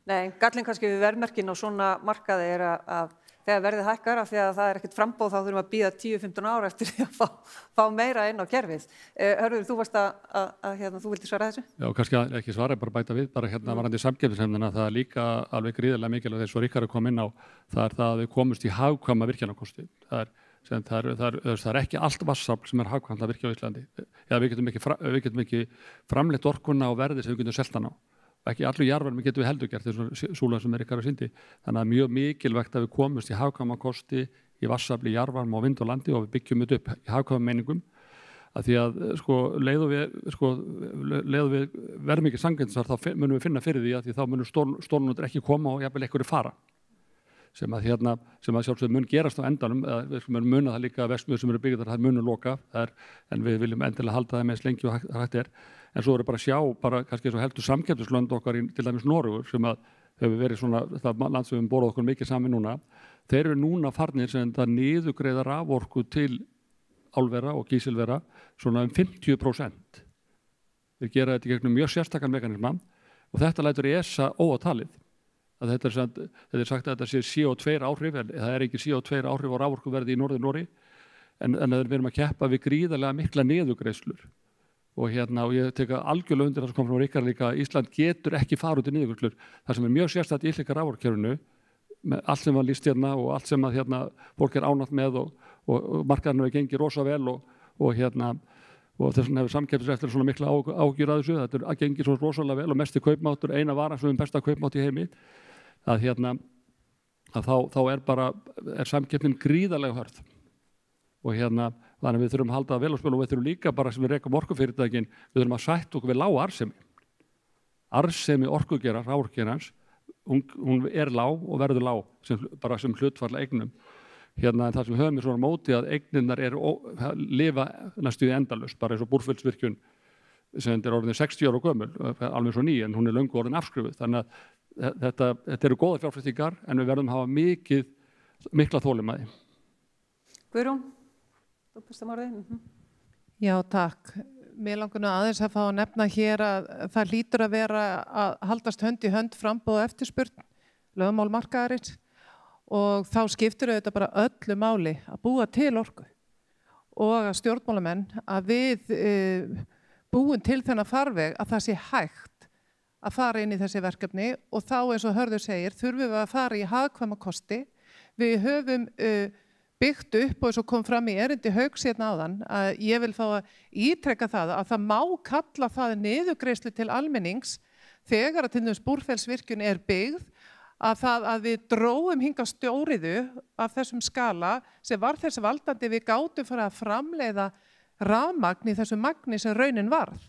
Nei, gallinn kannski við verðmerkin og svona markaði er að þegar verðið hækkar af því að það ekkert framboð þá þurfum að bíða 10-15 ára eftir því að fá meira inn á kerfið. Hörður, þú varst að þú vildi svara þessu? Já, kannski ekki svara, bara bæta við, bara varandi samkeppnishæfnina, það er líka alveg gríðarlega mikilvægt þess að Ríkharður kom inn á, það er það að við komumst í hagkvæma virkjunarkosti. Það er ekki allt vatnsafl sem er hagkvæmt að virkja á Íslandi. Já, við getum ekki framleitt orkuna og verði sem við getum selt hana á. Ekki allur jarðvarmi getum við heldur gert, þessu súla sem Ríkharður sýndi. Þannig að mjög mikilvægt að við komumst í hagkvæma kosti, í vatnsafli, jarðvarma og vind og landi og við byggjum þetta upp í hagkvæma meiningum. Að því að leiðu við verðum ekki sanngjarnisar, þá munum við finna fyrir því að því þá munum stórnotendur ekki koma og jafnvel einhverjir fara. Sem að sjálfsögðu mun gerast á endanum, við munum muna það líka að verksmiðjur sem eru byggðar, það munum loka, en við viljum endilega halda það með eins lengi og hægt er. En svo bara að sjá, kannski eins og heldur samkeppnislönd okkar í til dæmis Noregur, sem að hefur verið svona, það land sem við borðum okkur mikið saman núna, þeir eru núna farnir sem það niðurgreiða raforku til álvera og kísilvera svona 50%. Þeir gera þetta í gegnum mjög sérstakan mekanisma og þetta lætur ESA óátalið. Þetta er sagt að þetta sé CO2 áhrif, en það er ekki CO2 áhrif á raforkuverði í Norður-Noregi, en við erum að keppa við gríðarlega mikla niðurgreiðslur. Og ég tek algjörlega undir það sem kom frá Ríkharð líka, Ísland getur ekki farið út í niðurgreiðslur. Það sem er mjög sérstakt í íslenska raforkukerfinu, með allt sem var lýst og allt sem að fólk er ánægt með og markaðurinn hefur gengið rosa vel og þess vegna hefur samkeppnisréttur svona mikla áhyggjur að þessu. Þetta er gengið svona rosalega vel og mesti kaupmáttur, eina vara sem er besta kaupmátt í heimi. Að þá er samkeppnin gríðarlega hörð. Og þannig við þurfum að halda vel á spil og við þurfum líka bara sem við rekum orkufyrirtækin, við þurfum að sætta okkur við lág arðsemi. Arðsemi orkugera, raforkugerans, hún er lág og verður lág bara sem hlutfall eignum. En það sem við höfum er svona móti að eigninnar lifa næstu í endalaust, bara eins og Búrfellsvirkjun sem er orðin 60 ára gömul, alveg svo ný, en hún er löngu orðin afskrifuð. Þannig að þetta eru góðar fjárfestingar en við verðum að hafa mikla þolinmæði. Guðrún? Já, takk. Mér langar nú aðeins að fá að nefna hér að það hlýtur að vera að haldast hönd í hönd framboð og eftirspurn, lögmál markaðarins og þá skiptir auðvitað bara öllu máli að búa til orku og að stjórnmálamenn að við búum til þennan farveg að það sé hægt að fara inn í þessi verkefni og þá eins og Hörður segir þurfum við að fara í hagkvæma kosti. Við höfum byggt upp og eins og kom fram í erindi Hauks hérna áðan að ég vil fá að ítreka það að það má kalla það niðurgreiðslu til almennings þegar að til dæmis Búrfellsvirkjun er byggð að við dróum hingað stóriðu af þessum skala sem var þess valdandi við gátum fara að framleiða rafmagn í þessu magni sem raunin varð.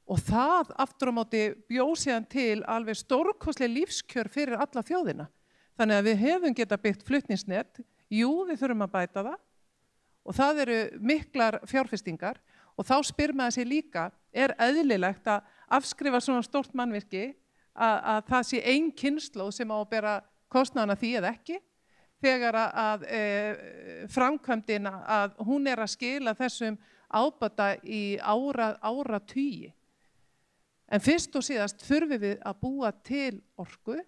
Og það aftur á móti bjó síðan til alveg stórkostleg lífskjör fyrir alla þjóðina. Þannig að við hefum getað byggt flutningsnet. Jú, við þurfum að bæta það og það eru miklar fjárfestingar og þá spyr maður sig líka, er eðlilegt að afskrifa svona stórt mannvirki að það sé ein kynslóð sem á að bera kostnaðana því eða ekki, þegar að framkvæmdin að hún er að skila þessum ábata í áratugi. En fyrst og síðast þurfum við að búa til orku.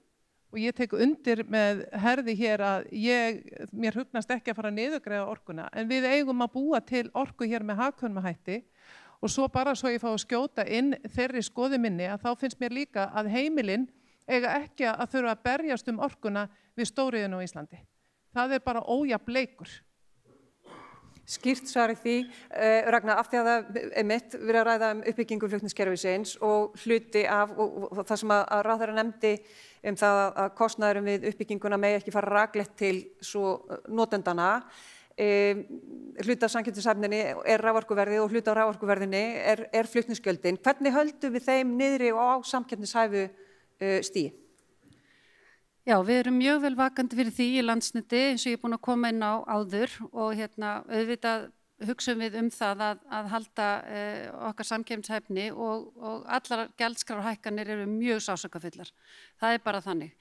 Og ég tek undir með Herði hér að mér hugnast ekki að fara að niðurgreiða orkuna, en við eigum að búa til orku hér með hagkvæmum hætti og svo ég fá að skjóta inn þeirri skoði minni að þá finnst mér líka að heimilin eiga ekki að þurfa að berjast orkuna við stóriðjun á Íslandi. Það er bara ójafn leikur. Skýrt svar í því, Ragnar, af því að það er mitt verið að ræða uppbyggingu flutningskerfisins og hluti af og það sem að ráðherra nefndi það að kostnaðurinn við uppbygginguna megi ekki fara rakleitt til svo notendana. Hluti af samkeppnishæfninni er raforkuverðið og hluti af raforkuverðinni er flutningsgjöldin. Hvernig höldum við þeim niðri og á samkeppnishæfu stigi? Já, við erum mjög vel vakandi fyrir því í Landsneti eins og ég er búin að koma inn á áður og auðvitað hugsum við það að halda okkar samkeppnishæfni og allar gjaldskrárhækkanir eru mjög sársaukafullar. Það er bara þannig.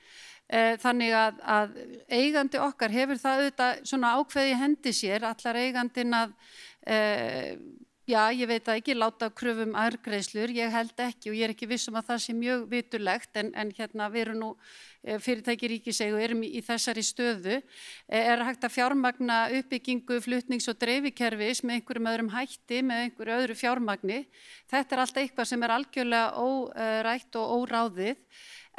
Þannig að eigandi okkar hefur það auðvitað svona ákveði í hendi sér, allar eigandinn að já, ég veit ekki, láta kröfum arðgreiðslur, ég held ekki og ég er ekki viss að það sé mjög vitulegt en við erum nú fyrirtæki ríkiseigu og erum í þessari stöðu, hægt að fjármagna uppbyggingu, flutnings- og dreifikerfis með einhverjum öðrum hætti, með einhverju öðru fjármagni. Þetta er alltaf eitthvað sem er algjörlega órætt og óráðið.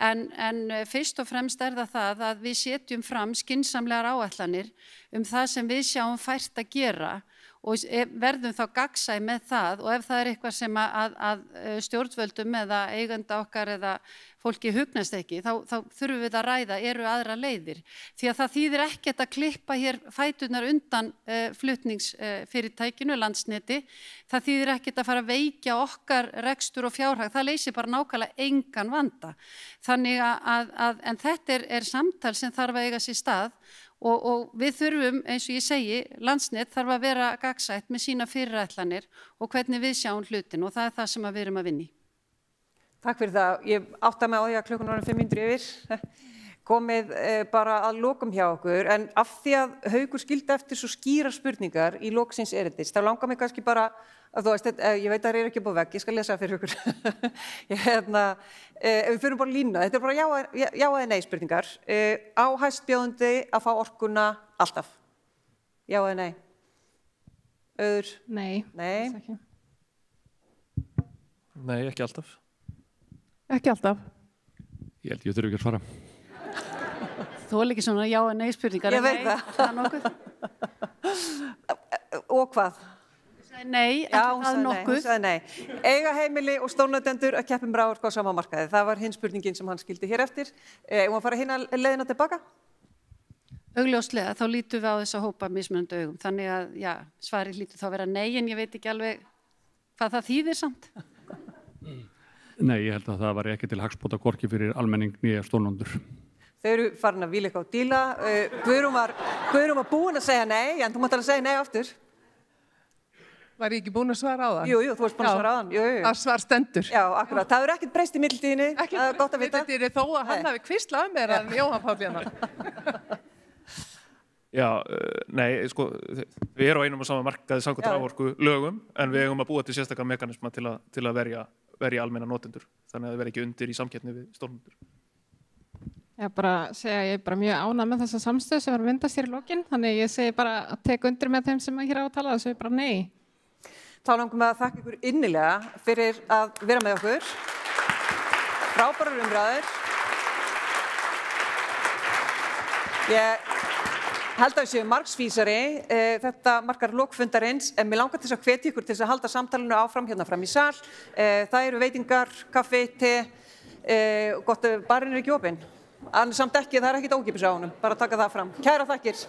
En fyrst og fremst það að við setjum fram skynsamlegar áætlanir það sem við sjáum fært að gera og verðum þá gagnsæ með það og ef það er eitthvað sem að stjórnvöldum eða eiganda okkar eða fólki hugnast ekki, þá þurfum við að ræða eru aðra leiðir. Því að það þýðir ekkert að klippa hér fæturnar undan flutningsfyrirtækinu, Landsneti. Það þýðir ekkert að fara að veikja okkar rekstur og fjárhag. Það leysir bara nákvæmlega engan vanda. Þannig en þetta er samtal sem þarf að eiga sér stað og við þurfum, eins og ég segi, Landsnet þarf að vera gagnsætt með sína fyrirætlanir og hvernig við sjáum hlutin og það er það sem við erum að vinna í. Takk fyrir það. Ég átta mig á því að klukkan var 5 mínútur yfir. Komið bara að lokum hjá okkur, en af því að Haukur skildi eftir svo skýrar spurningar í lok síns erindis, þá langar mig kannski bara, að þú veist, ég veit að það er ekki upp á vegg, ég skal lesa fyrir ykkur. Við fyrir bara línuna, þetta er bara já eða nei spurningar. Á hæstbjóðandi að fá orkuna alltaf? Já eða nei? Auður? Nei. Nei. Nei, ekki alltaf. Ekki alltaf. Ég held ég þurfi ekki að svara. Þú er ekki svona já eða nei spurningar. Ég veit það. Það er nokkuð. Og hvað? Nei, það er nokkuð. Hún sagði nei. Eiga heimili og stórnotendur að keppa raforku á sama markaði. Það var hinn spurningin sem hann skildi hér eftir. Og að fara hinn að leiðina tilbaka? Augljóslega, þá lítum við á þessa hópa mismunandi augum. Þannig að, já, svarið lítur þá að vera nei, en ég veit ekki alveg hvað það þýðir samt. Nei, ég held að það var ekki til hagsbóta hvorki fyrir almenning nýja stórnotendur. Þau eru farin að víla eitthvað á díla. Guðrún var búin að segja nei, en þú mátt alveg segja nei aftur. Var ég ekki búin að svara á það? Jú, þú varst búin að svara á það. Það svar stendur. Já, akkurat. Það er ekkert breyst í millitíðinni. Það er gott að vita. Þetta er þó að hann hafi hvíslað um mér að Jóhann Páll hérna. Já, nei, sko, við erum á einum og sama markaði samkvæmt raforku lögum, en við eigum að búa til sérstakar mekanisma til að verja almenna notendur, þannig að það veri ekki undir í samkeppni við stórnotendur. Já, bara segja ég er bara mjög ánægð með þessa samstöðu sem var að myndast hér í lokin, þannig ég segi bara að teka undir með þeim sem hér á að tala, þessu er bara nei. Þá langum við að þakka ykkur innilega fyrir að vera með okkur. Frábærar umræður. Ég held að við séum margsvísari, þetta markar lokfundarins, en mér langar til þess að hvetja ykkur til þess að halda samtalinu áfram hérna fram í sal. Það eru veitingar, kaffi, te, gott, barinn er ekki opinn. En samt ekki, það er ekkert ókeypis á honum, bara taka það fram. Kærar þakkir.